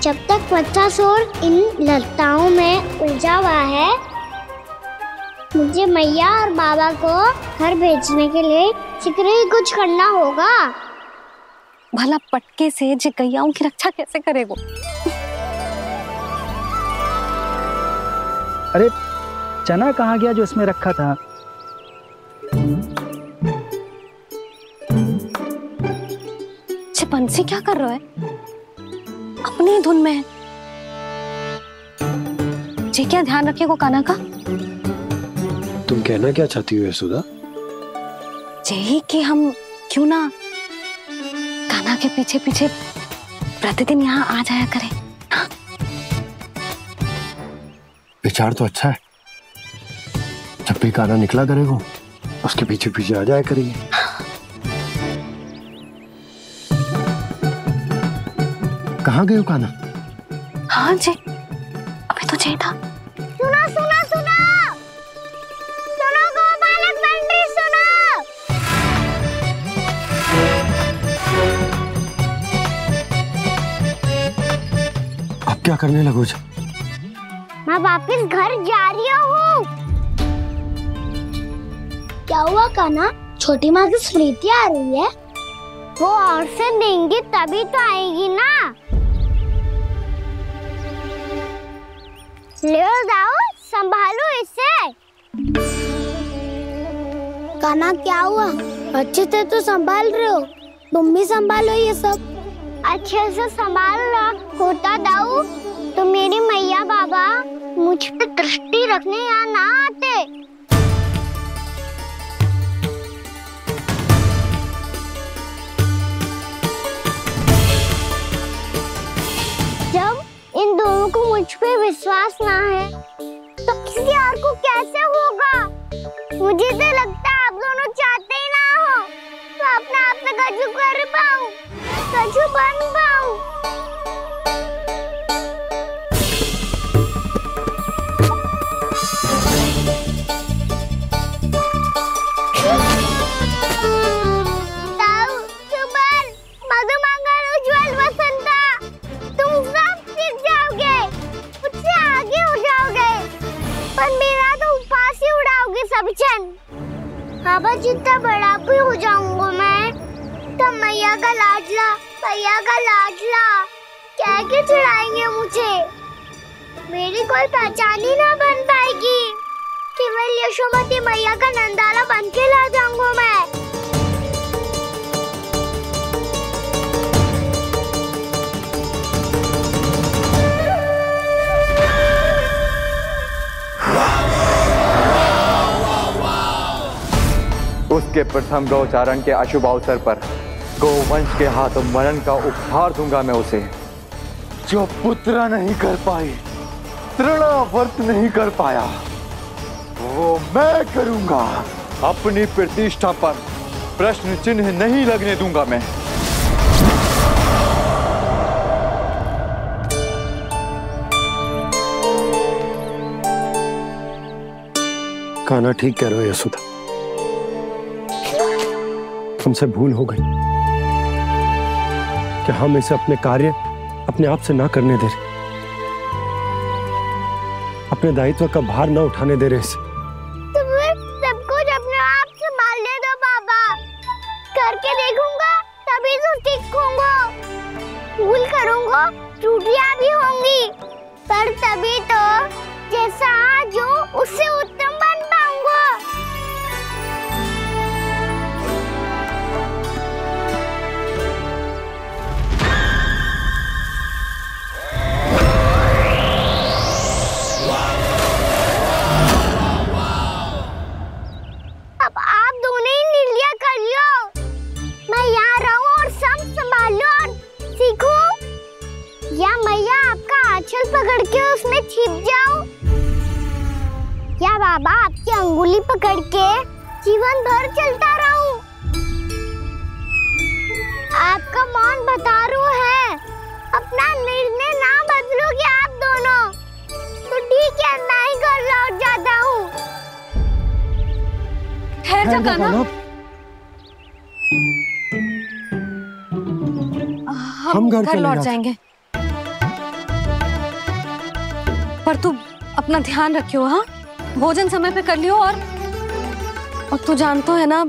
जब तक बच्चासुर इन लताओं में उलझा हुआ है, मुझे मैया और बाबा को घर भेजने के लिए शीघ्र ही कुछ करना होगा। भला पटके से गैयाओं की रक्षा कैसे करेगा? अरे चना कहाँ गया जो इसमें रखा था? बंसी क्या कर रहा है? अपनी धुन में है। जी क्या ध्यान रखिएगा कान्हा का। तुम कहना क्या चाहती हो यशोदा? यही कि हम क्यों ना कान्हा के पीछे पीछे प्रतिदिन यहाँ आ जाया करें। विचार तो अच्छा है। जब भी कान्हा निकला करेगा उसके पीछे पीछे आ जाया करेंगे। कहाँ गए हो कान्हा? हाँ जी, अभी तो चाहिए था। सुनो सुनो सुनो सुनो गोपालक बंटी सुनो। अब क्या करने लगो? मैं वापस घर जा रही हूँ। क्या हुआ कान्हा? छोटी माँ की स्मृति आ रही है। वो और से देंगी तभी तो आएगी ना। ले जाओ, संभालो इसे। कान्हा क्या हुआ? अच्छे से तो संभाल रहे हो, तुम भी संभालो ये सब। अच्छे से संभाल लो होता दाऊ, तो मेरी मैया बाबा मुझ पे दृष्टि रखने यहाँ ना आते। जब इन दोनों को मुझ पे विश्वास ना है तो किसी और को कैसे होगा? मुझे तो लगता है आप दोनों चाहते ही ना हो तो अपने आप में गजू कर पाऊं, गजू बन पाऊं। बाबा जितना बड़ा भी हो जाऊंगा मैं, तो मैया का लाडला क्या क्या चिढ़ाएंगे मुझे। मेरी कोई पहचान ही ना बन पाएगी। केवल यशोमती मैया का नंदाला बन के ला जाऊंगा मैं। उसके प्रथम गौचारण के अशुभ अवसर पर गोवंश के हाथों मरण का उपहार दूंगा मैं उसे। जो पुत्र नहीं कर पाई, तृणावर्त नहीं कर पाया, वो मैं करूंगा। अपनी प्रतिष्ठा पर प्रश्न चिन्ह नहीं लगने दूंगा मैं। कान्हा ठीक कह रहे हो यशोदा, हमसे भूल हो गई कि हम इसे अपने कार्य अपने आप से ना करने दे रहे, अपने दायित्व का भार ना उठाने दे रहे इसे। तो फिर सब कुछ अपने आप से संभालने दो बाबा। करके देखूंगा तभी तो सीखूंगा। भूल करूंगा, त्रुटियां भी होंगी, पर तभी तो जैसा आज हूँ उससे उत्तम बन पाऊंगा। अब आप दोनों ही निर्णय कर लो। मैं यहाँ रहूं और सब संभालूं और सीखूं, या मैया आपका आंचल पकड़ के उसमें छिप जाऊं, या बाबा आपकी अंगुली पकड़ के जीवन भर चलता रहूं। आपका मौन बतारू है। अपना निर्णय ना बदलोगे आप दोनों तो ठीक है, मैं ही घर लौट जाता हूँ। ठहर जा कान्हा, हम घर लौट जाएंगे, पर तू अपना ध्यान रखियो। हाँ, भोजन समय पे कर लियो। और तू जानतो है ना,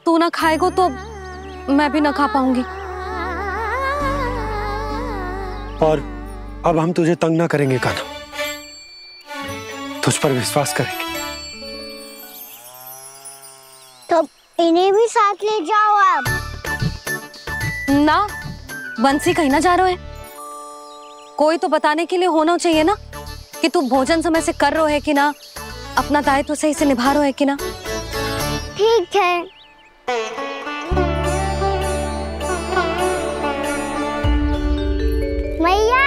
तू ना खाएगो तो मैं भी ना खा पाऊंगी। और अब हम तुझे तंग ना करेंगे कान्हा, तुझ पर विश्वास करेंगे। तो इन्हें भी साथ ले जाओ आप। ना, बंसी कहीं ना जा रहे है। कोई तो बताने के लिए होना चाहिए ना कि तू भोजन समय से कर रहे है कि ना, अपना दायित्व सही से निभा रहे है कि ना। ठीक है। मैया,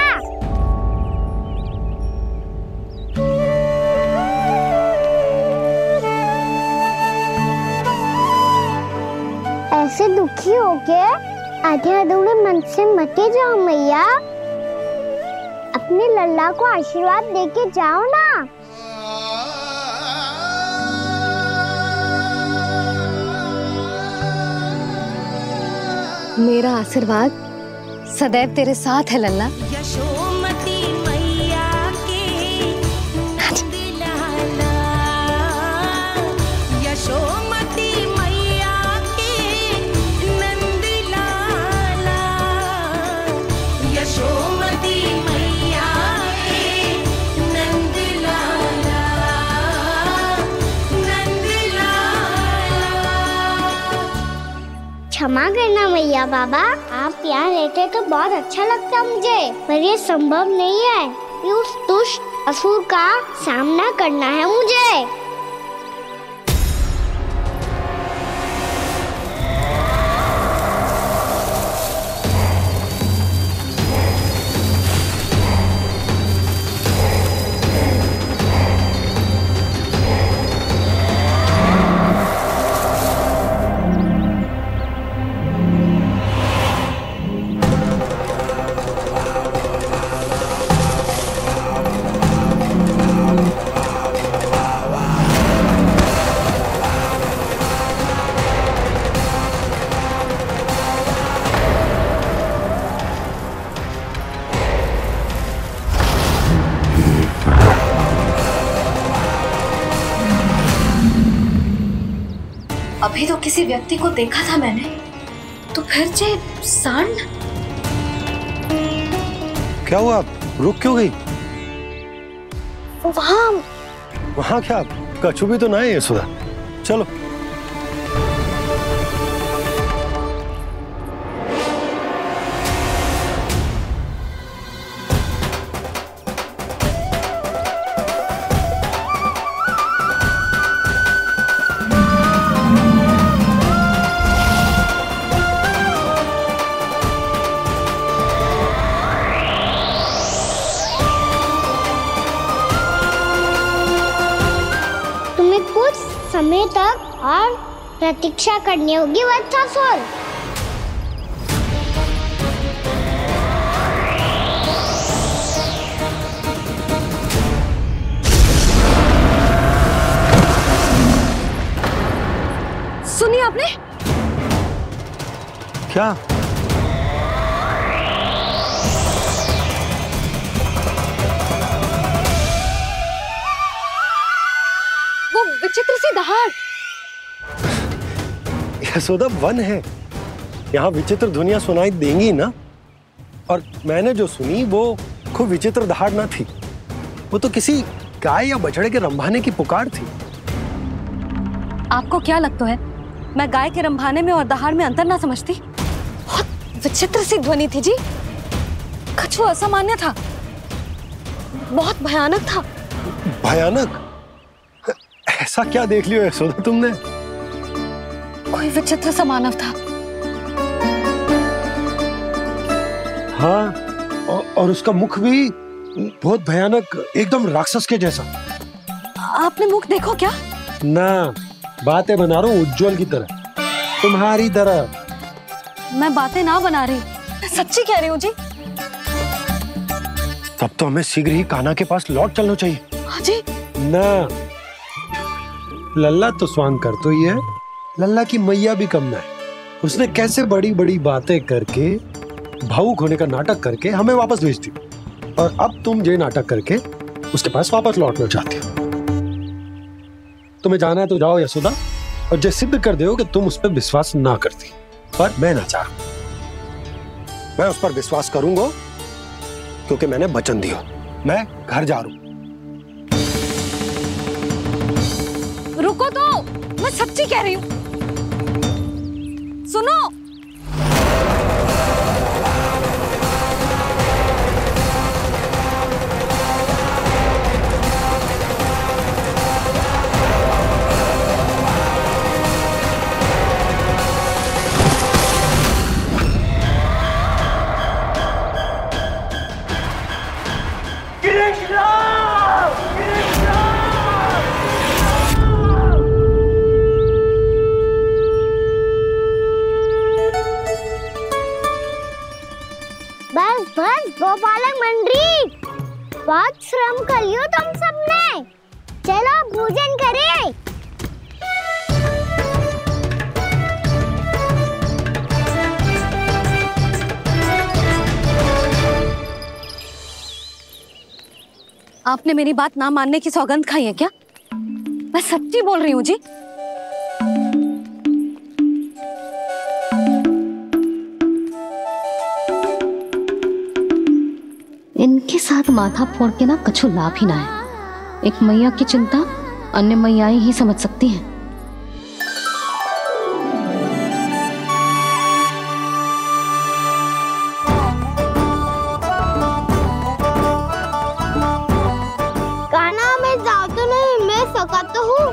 ऐसे दुखी हो के आधे अधूरे मन से मत जाओ मैया। अपने लल्ला को आशीर्वाद देके जाओ ना। मेरा आशीर्वाद सदैव तेरे साथ है लल्ला। यशोमती मैया के नंद लाला, यशोमती मैया के नंद लाला, यशोमती मैया के नंद लाला, नंद लाला। क्षमा करना मैया बाबा, आप यहाँ रहते तो बहुत अच्छा लगता मुझे, पर ये संभव नहीं है। ये उस दुष्ट असुर का सामना करना है मुझे। अभी तो किसी व्यक्ति को देखा था मैंने, तो फिर जे सांड। क्या हुआ, आप रुक क्यों गई? वहाँ क्या, कछु भी तो ना है यशोदा। चलो। समय तक और प्रतीक्षा करनी होगी वत्सासुर। सुनिए आपने क्या? वो विचित्र सी दहाड़। यशोदा, वन है, यहाँ विचित्र ध्वनियां सुनाई देंगी ना। और मैंने जो सुनी वो खूब विचित्र दहाड़ ना थी, वो तो किसी गाय या बछड़े के रंभाने की पुकार थी। आपको क्या लगता है मैं गाय के रंभाने में और दहाड़ में अंतर ना समझती? बहुत विचित्र सी ध्वनि थी जी, कछु असामान्य था, बहुत भयानक था। भयानक? ऐसा क्या देख लियो यशोदा तुमने? कोई विचित्र सा मानव था। हाँ, और उसका मुख भी बहुत भयानक, एकदम राक्षस के जैसा। आपने मुख देखो क्या? ना, बातें बना रहा हूँ उज्जवल की तरह, तुम्हारी तरह। मैं बातें ना बना रही, मैं सच्ची कह रही हूँ जी। तब तो हमें शीघ्र ही कान्हा के पास लौट चलना चाहिए। हाँ जी। ना, लल्ला तो स्वांग कर तो ही है, लल्ला की मैया भी कम ना है। उसने कैसे बड़ी बड़ी बातें करके, भावुक होने का नाटक करके हमें वापस भेज दी, और अब तुम ये नाटक करके उसके पास वापस लौटना चाहती हो। तुम्हें जाना है तो जाओ यशोदा, और जो सिद्ध कर दो कि तुम उस पर विश्वास ना करती। पर मैं ना चाह, मैं उस पर विश्वास करूंगा क्योंकि मैंने वचन दिया। मैं घर जा रहा हूं। रुको तो, मैं सच्ची कह रही हूँ। सुनो, बस बस गोपालक मंडली, बहुत श्रम कर लियो तुम सबने। चलो भोजन करें। आपने मेरी बात ना मानने की सौगंध खाई है क्या? मैं सच्ची बोल रही हूँ जी। इनके साथ माथा फोड़ के ना कछु लाभ ही ना है। एक मैया की चिंता अन्य मैयाएं ही समझ सकती हैं। कान्हा, मैं जाऊँ तो नहीं, मैं सका तो हूँ।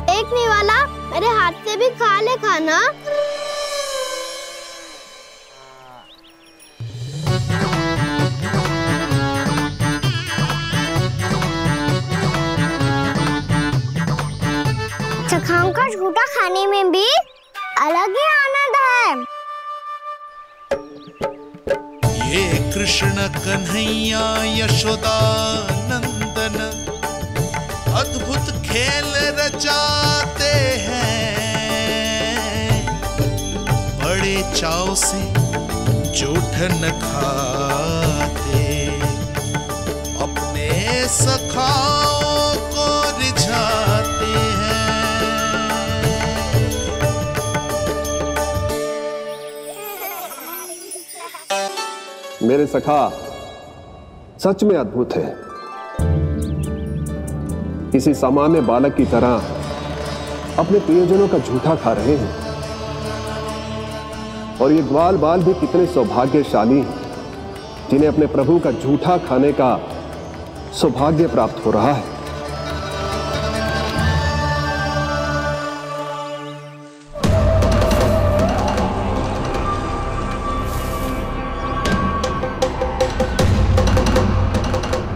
देखने वाला मेरे हाथ से भी खा ले खाना। चखाओं का झूठा खाने में भी अलग ही आनंद है। ये कृष्ण कन्हैया यशोदा नंदन अद्भुत खेल रचाते हैं, बड़े चाव से जूठ न खाते, अपने सखाओं को रिझाते हैं। मेरे सखा, सच में अद्भुत है। किसी सामान्य बालक की तरह अपने प्रियजनों का झूठा खा रहे हैं। और ये ग्वाल बाल भी कितने सौभाग्यशाली हैं जिन्हें अपने प्रभु का झूठा खाने का सौभाग्य प्राप्त हो रहा है।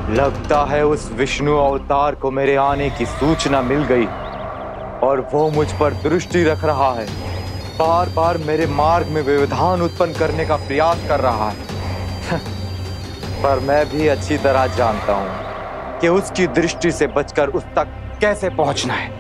लगता है उस विष्णु अवतार को मेरे आने की सूचना मिल गई और वो मुझ पर दृष्टि रख रहा है। बार बार मेरे मार्ग में व्यवधान उत्पन्न करने का प्रयास कर रहा है। पर मैं भी अच्छी तरह जानता हूं कि उसकी दृष्टि से बचकर उस तक कैसे पहुंचना है।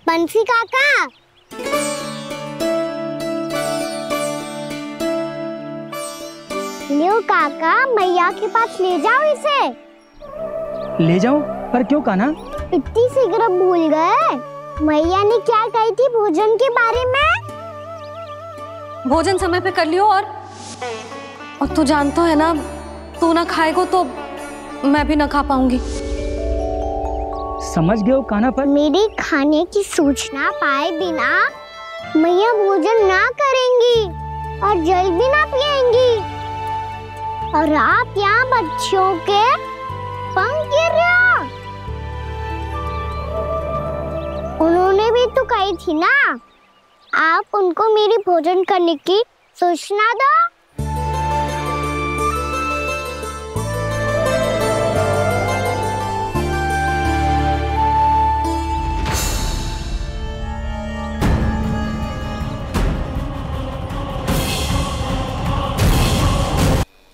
बंसी काका, लियो काका, मैया के पास ले जाओ इसे। ले जाओ? पर क्यों कान्हा? इतनी शीघ्र भूल गए? मैया ने क्या कही थी भोजन के बारे में? भोजन समय पे कर लियो। और तू जानता है ना, तू ना खाएगा तो मैं भी ना खा पाऊंगी। समझ गए हो कान्हा? पर मेरे खाने की सूचना पाए बिना मैया भोजन ना करेंगी और जल भी ना पिएंगी। और आप यहाँ बच्चों के पंख गिर रहे हो। उन्होंने भी तो कही थी ना, आप उनको मेरी भोजन करने की सूचना दो।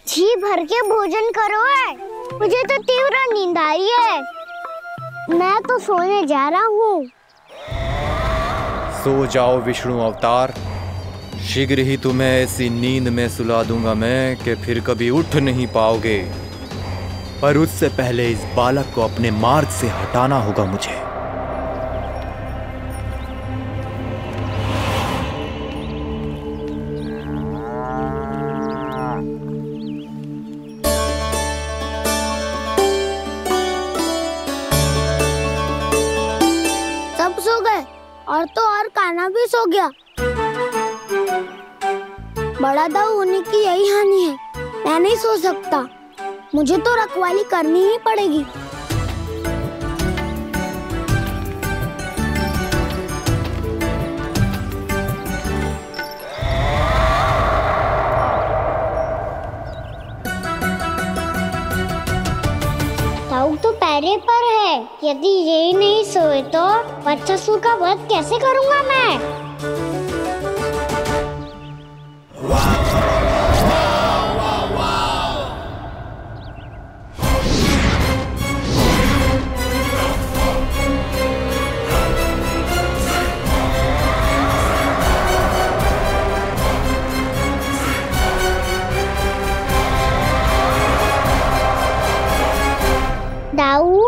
जी भर के भोजन करो है, मुझे तो तीव्र नींद आ रही है। मैं तो सोने जा रहा हूँ। सो जाओ विष्णु अवतार, शीघ्र ही तुम्हें ऐसी नींद में सुला दूंगा मैं कि फिर कभी उठ नहीं पाओगे। पर उससे पहले इस बालक को अपने मार्ग से हटाना होगा मुझे। और तो और कान्हा भी सो गया। बड़ा दाऊ होने की यही हानि है, मैं नहीं सो सकता। मुझे तो रखवाली करनी ही पड़ेगी। दाऊ तो पैरे पर है। यदि ये नहीं सोए तो बच्चासुर का वध कैसे करूंगा मैं? दाऊ,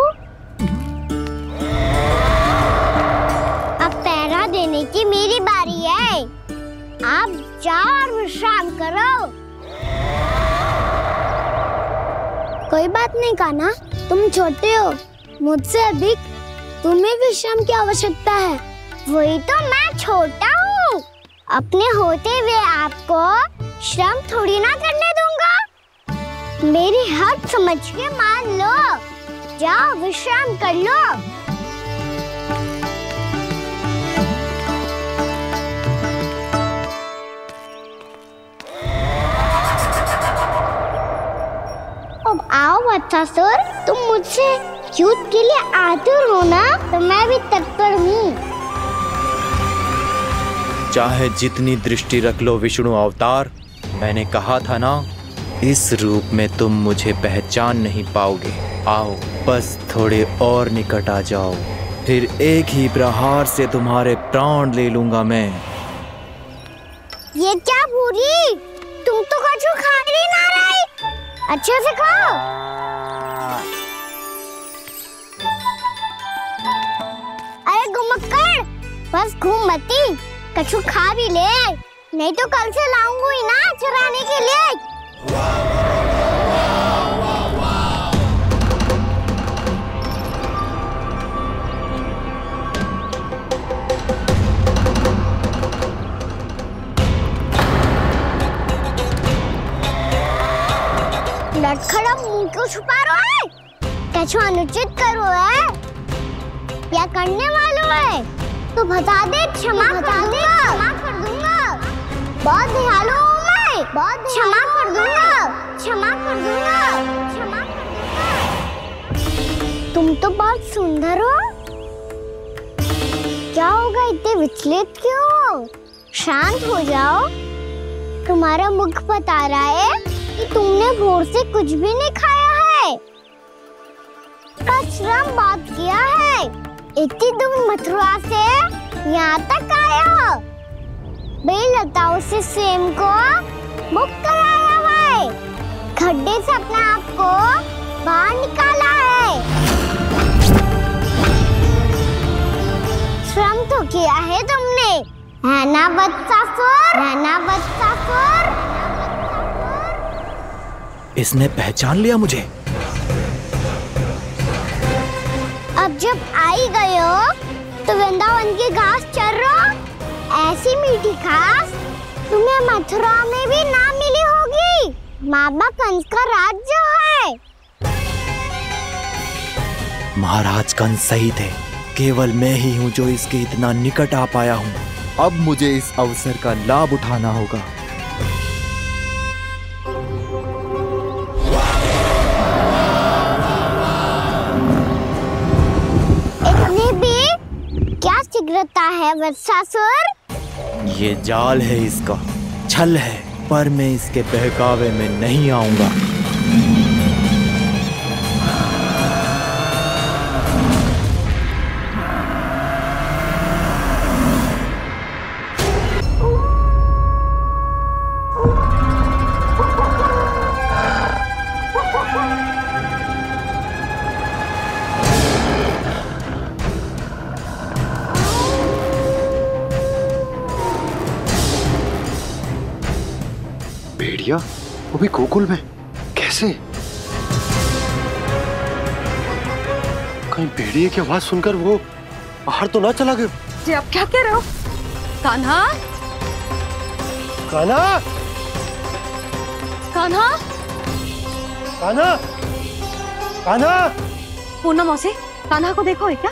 अब पहरा देने की मेरी बारी है। आप जाओ और विश्राम करो। कोई बात नहीं कान्हा, तुम छोटे हो, मुझसे अधिक तुम्हें विश्राम की आवश्यकता है। वही तो मैं छोटा हूँ, अपने होते हुए आपको श्रम थोड़ी ना करने दूंगा। मेरी हद समझ के मान लो। जाओ विश्राम कर लो। अब आओ बच्चासुर, तुम मुझसे युद्ध के लिए आतुर हो ना, तो मैं भी तत्पर हूँ। चाहे जितनी दृष्टि रख लो विष्णु अवतार, मैंने कहा था ना इस रूप में तुम मुझे पहचान नहीं पाओगे। आओ बस थोड़े और निकट आ जाओ, फिर एक ही प्रहार से तुम्हारे प्राण ले लूंगा मैं। ये क्या भूरी, तुम तो कछु खा ही ना रही, अच्छे से खाओ। अरे घुमक्कड़, बस घूम मती, कछु खा भी ले, नहीं तो कल से लाऊंगी ना चुराने के लिए। लटखड़ा मुंह क्यों छुपा रहा है? कछु अनुचित करो है या करने वालों है तो बता दे, क्षमा कर दूंगा। बहुत दयालु हूँ मैं, बहुत क्षमा कर दूंगा। तुम तो बहुत सुंदर हो, क्या होगा इतने विचलित क्यों हो? शांत हो जाओ, तुम्हारा मुख बता रहा है कि तुमने भोर से कुछ भी नहीं खाया है, श्रम बात किया है, इतनी दूर मथुरा से यहाँ तक आया हो, बेलताओं से स्वयं को मुक्त कराया हुआ है, खड्डे से अपने आप को बाहर निकाला है, श्रम तो किया है तुमने, है ना वत्सासुर? इसने पहचान लिया मुझे। अब जब आई गए हो तो वृंदावन की घास चर रहो, ऐसी मीठी घास तुम्हें मथुरा में भी ना मिली होगी। मामा कंस का राज्य है। महाराज कंस सही थे, केवल मैं ही हूँ जो इसके इतना निकट आ पाया हूँ। अब मुझे इस अवसर का लाभ उठाना होगा। इतने भी क्या शीघ्रता है वत्सासुर? ये जाल है इसका, छल है, पर मैं इसके बहकावे में नहीं आऊंगा। भेड़िया वो भी गोकुल में कैसे? कहीं भेड़िए की आवाज सुनकर वो बाहर तो ना चला गया? जी आप क्या कह रहे हो? कान्हा, कान्हा, कान्हा, कान्हा, कान्हा। पूनम मौसी, कान्हा को देखो है क्या?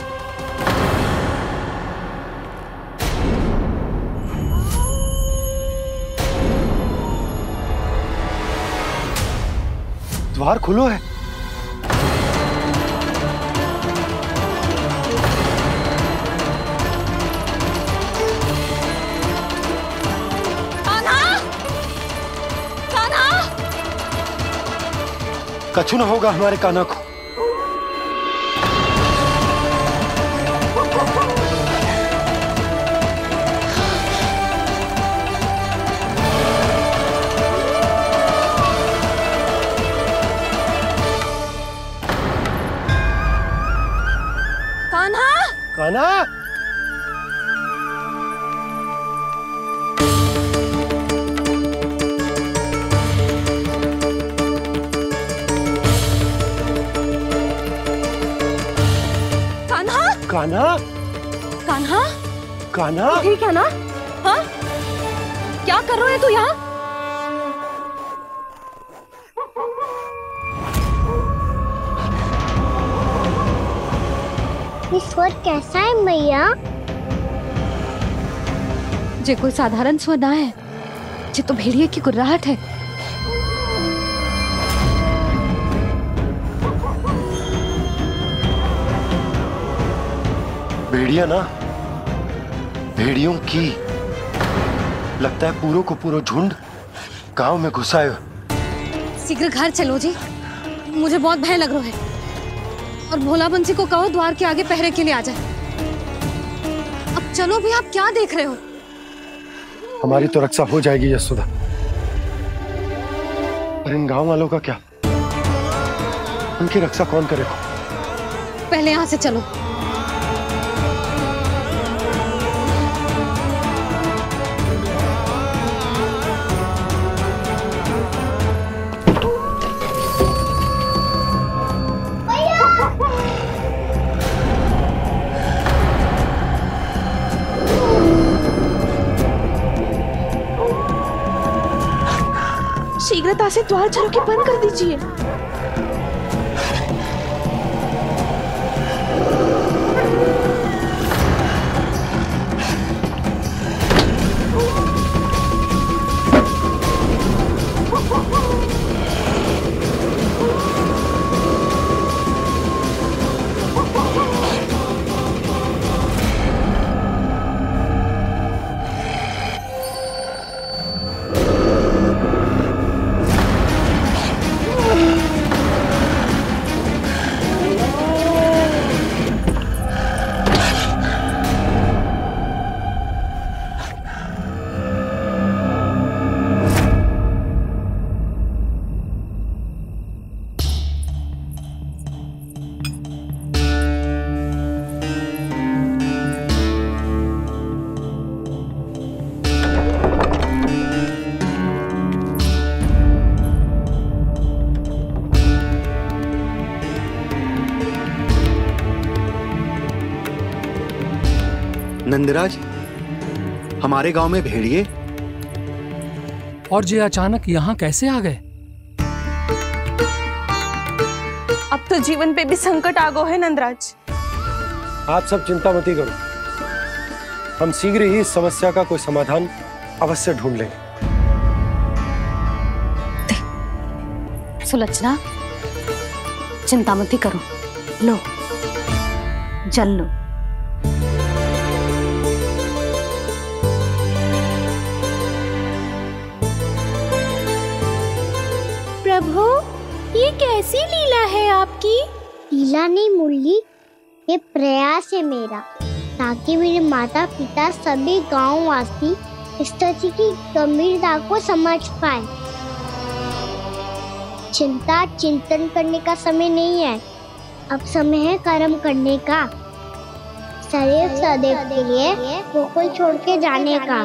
द्वार खुलो है। कान्हा, कान्हा। कछु ना होगा हमारे कान्हा को। कान्हा, कान्हा, कान्हा, कान्हा, कान्हा। ठीक है ना? हाँ? क्या कर रहे हो तू यहाँ? ये स्वर कैसा है मैया? जे कोई साधारण स्वर ना है, जे तो भेड़िए की गुर्राहट है। भेड़िया ना, भेड़ियों की लगता है पूरो को पूरो झुंड गांव में घुसाए शीघ्र घर चलो जी, मुझे बहुत भय लग रहा है। और भोला बंसी को कहो द्वार के आगे पहरे के लिए आ जाए। अब चलो भी, आप क्या देख रहे हो? हमारी तो रक्षा हो जाएगी यशोदा, पर इन गांव वालों का क्या? उनकी रक्षा कौन करेगा? पहले यहाँ से चलो। शीघ्रता से द्वार झाड़ू के बंद कर दीजिए। नंदराज, हमारे गांव में भेड़िए और ये अचानक यहाँ कैसे आ गए? अब तो जीवन पे भी संकट आ गो है नंदराज। आप सब चिंता मत करो, हम शीघ्र ही इस समस्या का कोई समाधान अवश्य ढूंढ लेंगे। सुलक्षणा, चिंता मत करो, लो जल लो। प्रभु, ये कैसी लीला है आपकी? लीला नहीं मुरली, ये प्रयास है मेरा, ताकि मेरे माता पिता सभी गांव वासी इस स्थिति की गंभीरता को समझ पाए। चिंता चिंतन करने का समय नहीं है, अब समय है कर्म करने का, सदैव सदैव के लिए गोकुल छोड़ के जाने का।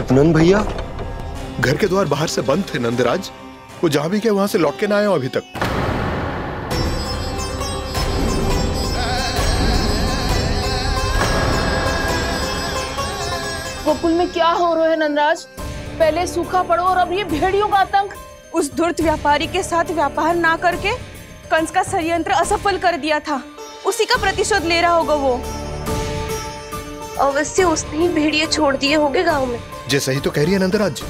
उपनंद भैया, घर के द्वार बाहर से बंद थे नंदराज, वो जहां भी गए वहां से लौट के ना आए हो अभी तक। गोकुल में क्या हो रहा है नंदराज? पहले सूखा पड़ो और अब ये भेड़ियों का आतंक। उस धूर्त व्यापारी के साथ व्यापार ना करके कंस का षड्यंत्र असफल कर दिया था, उसी का प्रतिशोध ले रहा होगा वो। अवश्य उसने ही भेड़िए छोड़ दिए होंगे गांव में। जैसा ही तो कह रही है नंदराज,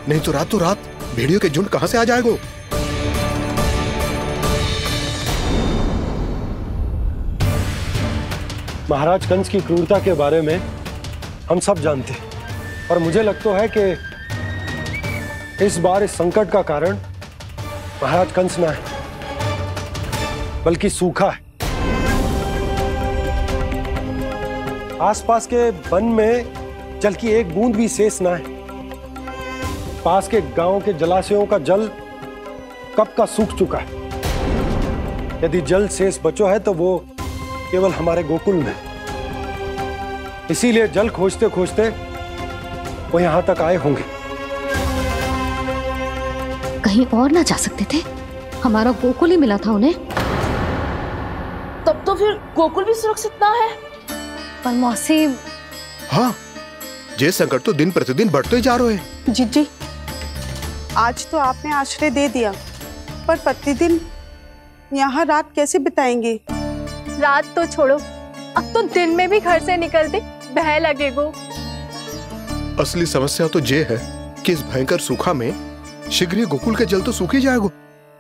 नहीं तो रात भेड़ियों के झुंड कहां से आ जाएगा? महाराज कंस की क्रूरता के बारे में हम सब जानते हैं, और मुझे लगता है कि इस बार इस संकट का कारण महाराज कंस ना है, बल्कि सूखा है। आसपास के वन में जल की एक बूंद भी शेष ना है। पास के गांव के जलाशयों का जल कब का सूख चुका है। यदि जल शेष बचो है तो वो केवल हमारे गोकुल में। इसीलिए जल खोजते खोजते वो यहां तक आए होंगे। कहीं और ना जा सकते थे? हमारा गोकुल ही मिला था उन्हें। तब तो फिर गोकुल भी सुरक्षित ना है। पर मौसी, हाँ, ये संकट तो दिन प्रतिदिन बढ़ते ही जा रहे हैं। जीजी, आज तो आपने आश्रय दे दिया, पर प्रतिदिन यहाँ रात कैसे बिताएंगे? रात तो छोड़ो, अब तो दिन में भी घर से निकलते भय लगेगो। असली समस्या तो ये है कि इस भयंकर सूखा में शीघ्र ही गोकुल के जल तो सूख ही जाएगा।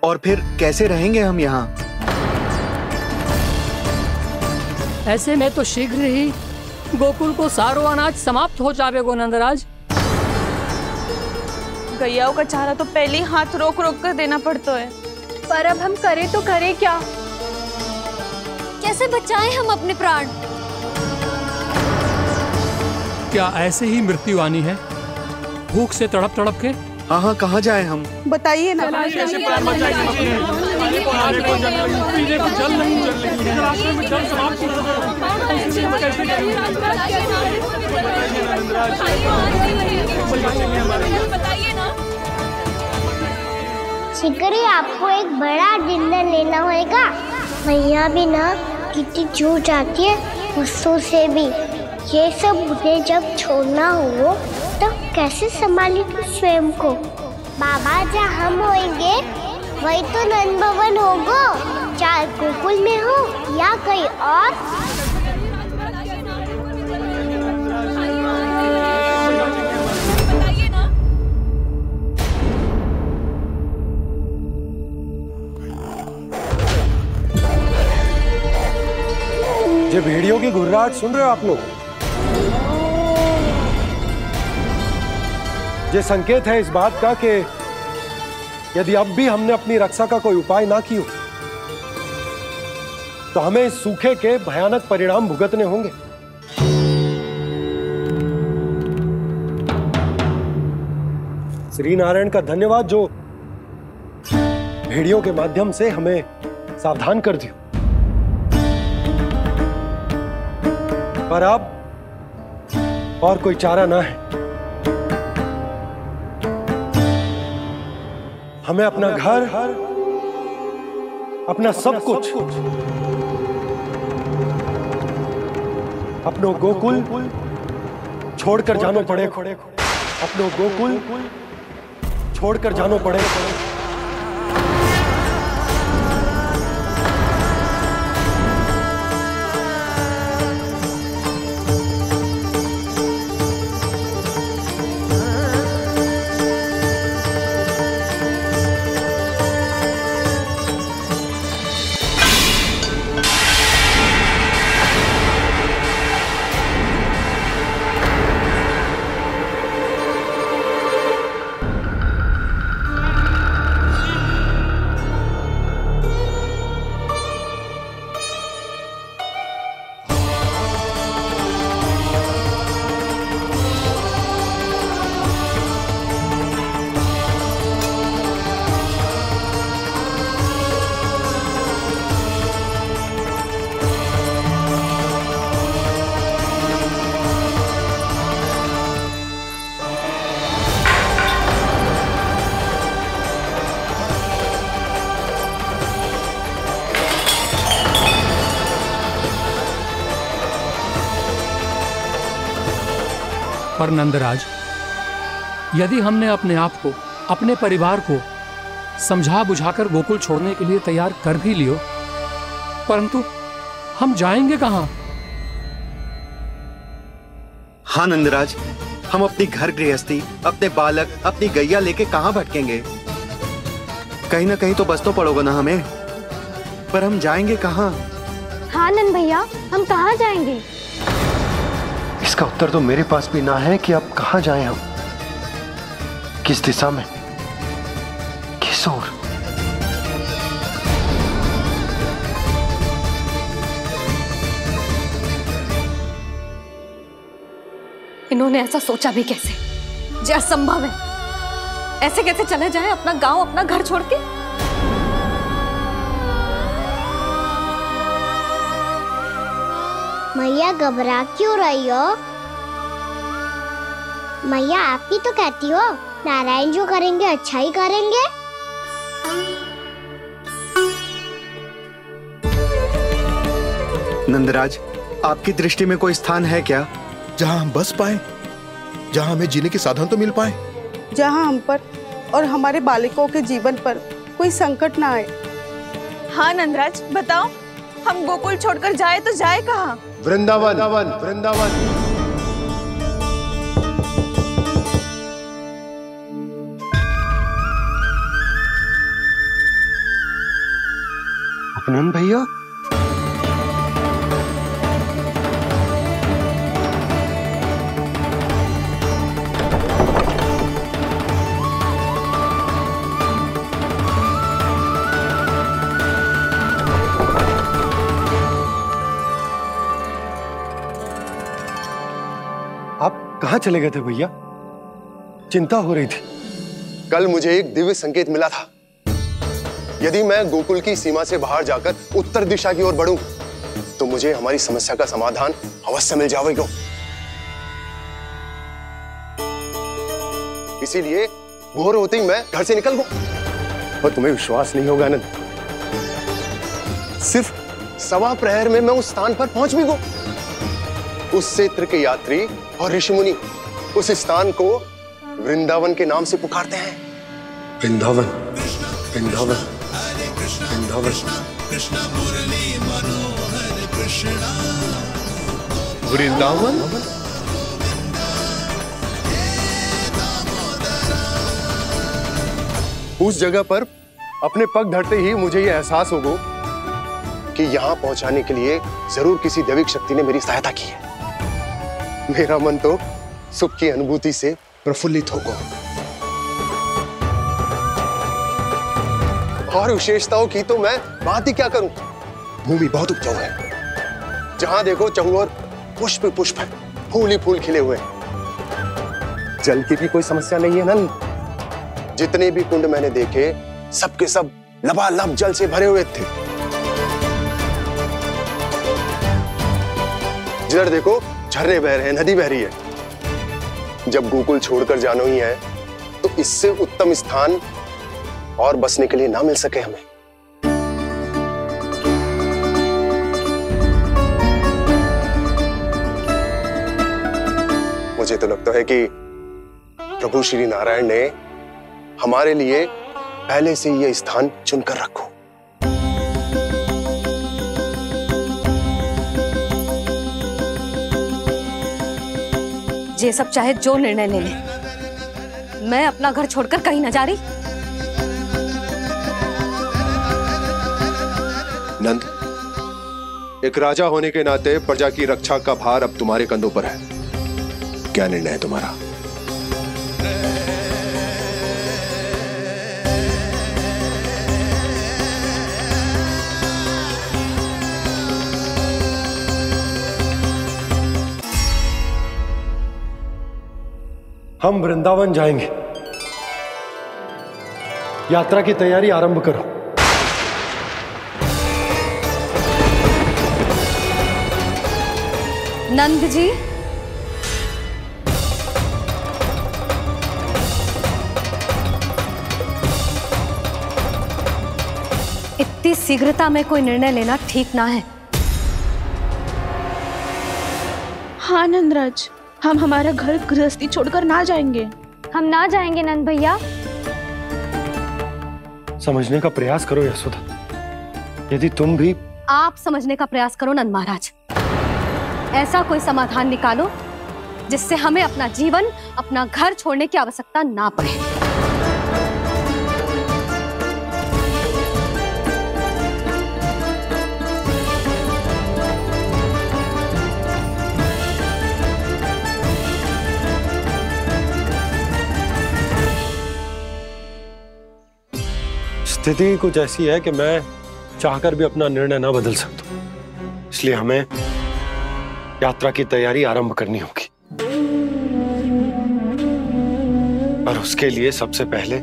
और फिर कैसे रहेंगे हम यहाँ? ऐसे में तो शीघ्र ही गोकुल को सारो अनाज समाप्त हो जाएगा नंदराज। गैयाओं का चारा तो पहले ही हाथ रोक रोक कर देना पड़ता है। पर अब हम करें तो करें क्या? कैसे बचाएं हम अपने प्राण? क्या ऐसे ही मृत्यु आनी है, भूख से तड़प तड़प के? हाँ हाँ, कहाँ जाए हम? बताइए ना। शिकारी, आपको एक बड़ा डिनर लेना होगा। मैया भी ना कितनी जूझ जाती है गुस्सों से भी। ये सब मुझे जब छोड़ना हो तो कैसे संभालेंगे स्वयं को? बाबा जहाँ हम होंगे वही तो नंद भवन होगा, चाहे गोकुल में हो या कहीं और। ये भेड़ियों की घुर्राहट सुन रहे हो आप लोग? ये संकेत है इस बात का कि यदि अब भी हमने अपनी रक्षा का कोई उपाय ना किया तो हमें इस सूखे के भयानक परिणाम भुगतने होंगे। श्री नारायण का धन्यवाद जो भेड़ियों के माध्यम से हमें सावधान कर दिया। पर अब और कोई चारा ना है। हमें अपना घर, अपना सब कुछ, अपनो गोकुल छोड़कर जानो पड़ेगा। अपनो गोकुल छोड़कर जानो पड़ेगा। पर नंदराज, यदि हमने अपने आप को, अपने परिवार को समझा बुझाकर गोकुल छोड़ने के लिए तैयार कर भी लियो, परंतु हम जाएंगे कहां? हाँ नंदराज, हम अपनी घर गृहस्थी, अपने बालक, अपनी गैया लेके कहां भटकेंगे? कहीं ना कहीं तो बस तो पड़ोगा ना हमें, पर हम जाएंगे कहां? हाँ नंद भैया, हम कहाँ जाएंगे? इसका उत्तर तो मेरे पास भी ना है कि अब कहां जाएं हम, किस दिशा में, किस ओर। इन्होंने ऐसा सोचा भी कैसे? जो असंभव है। ऐसे कैसे चले जाएं अपना गांव, अपना घर छोड़ के? मैया घबरा क्यों रही हो? मैया आप ही तो कहती हो नारायण जो करेंगे अच्छा ही करेंगे। नंदराज, आपकी दृष्टि में कोई स्थान है क्या जहां हम बस पाए, जहां हमें जीने के साधन तो मिल पाए, जहां हम पर और हमारे बालकों के जीवन पर कोई संकट ना आए? हाँ नंदराज, बताओ, हम गोकुल छोड़कर जाए तो जाए कहाँ? वृंदावन। वृंदावन। नंद भैया, आप कहाँ चले गए थे भैया? चिंता हो रही थी। कल मुझे एक दिव्य संकेत मिला था। यदि मैं गोकुल की सीमा से बाहर जाकर उत्तर दिशा की ओर बढ़ूं, तो मुझे हमारी समस्या का समाधान अवश्य मिल जाएगा। इसीलिए भोर होते ही मैं घर से निकल गया। और तुम्हें विश्वास नहीं होगा आनंद, सिर्फ सवा प्रहर में मैं उस स्थान पर पहुंच भी गया। उस क्षेत्र के यात्री और ऋषि मुनि उस स्थान को वृंदावन के नाम से पुकारते हैं। वृंदावन, वृंदावन, वृंदावन। वृंदावन? उस जगह पर अपने पग धरते ही मुझे यह एहसास होगा कि यहां पहुंचाने के लिए जरूर किसी दैविक शक्ति ने मेरी सहायता की है। मेरा मन तो सुख की अनुभूति से प्रफुल्लित होगा। और विशेषताओं की तो मैं बात ही क्या करूं। भूमि बहुत उपजाऊ है, जहां देखो चहुओर पुष्प पुष्प है, फूल ही फूल खिले हुए हैं। जल की भी कोई समस्या नहीं है नंद। जितने भी कुंड मैंने देखे सबके सब लबालब जल से भरे हुए थे। जिधर देखो झरने बह रहे हैं, नदी बह रही है। जब गोकुल छोड़कर जाना ही है तो इससे उत्तम स्थान और बसने के लिए ना मिल सके हमें। मुझे तो लगता है कि प्रभु श्री नारायण ने हमारे लिए पहले से यह स्थान चुनकर रखो। ये सब चाहे जो निर्णय ले ले, मैं अपना घर छोड़कर कहीं न जा रही। नंद, एक राजा होने के नाते प्रजा की रक्षा का भार अब तुम्हारे कंधों पर है। क्या निर्णय है तुम्हारा? हम वृंदावन जाएंगे। यात्रा की तैयारी आरंभ करो। नंद जी, इतनी शीघ्रता में कोई निर्णय लेना ठीक ना है। हाँ नंदराज, हम हमारा घर गृहस्थी छोड़कर ना जाएंगे। हम ना जाएंगे नंद भैया। समझने का प्रयास करो यशोदा। यदि तुम भी आप समझने का प्रयास करो नंद महाराज। ऐसा कोई समाधान निकालो जिससे हमें अपना जीवन, अपना घर छोड़ने की आवश्यकता ना पड़े। स्थिति कुछ ऐसी है कि मैं चाहकर भी अपना निर्णय ना बदल सकता, इसलिए हमें यात्रा की तैयारी आरंभ करनी होगी। और उसके लिए सबसे पहले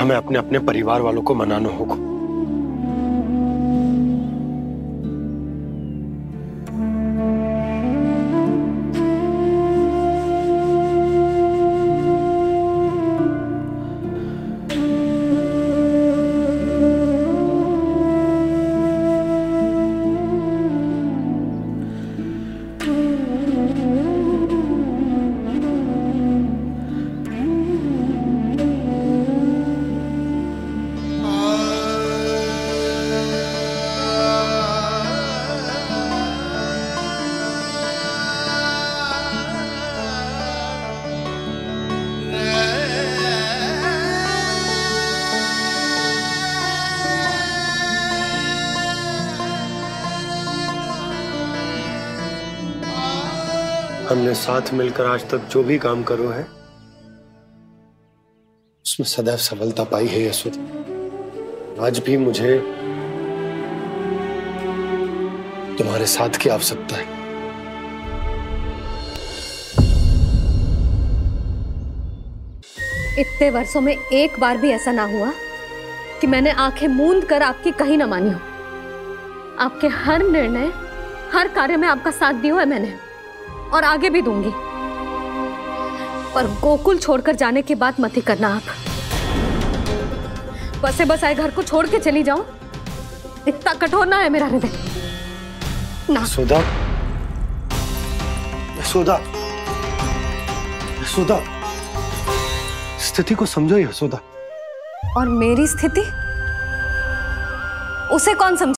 हमें अपने अपने परिवार वालों को मनाना होगा। हमने साथ मिलकर आज तक जो भी काम करो है उसमें सदैव सफलता पाई है यशोदा। आज भी मुझे तुम्हारे साथ की आवश्यकता है। इतने वर्षों में एक बार भी ऐसा ना हुआ कि मैंने आंखें मूंद कर आपकी कहीं ना मानी हो। आपके हर निर्णय, हर कार्य में आपका साथ दिया है मैंने, और आगे भी दूंगी। पर गोकुल छोड़कर जाने की बात मत ही करना आप। बसे बसाए घर को छोड़ के चली जाऊं, इतना कठोर ना है मेरा हृदय ना। यशोदा, यशोदा, यशोदा, स्थिति को समझो यशोदा। और मेरी स्थिति उसे कौन समझे?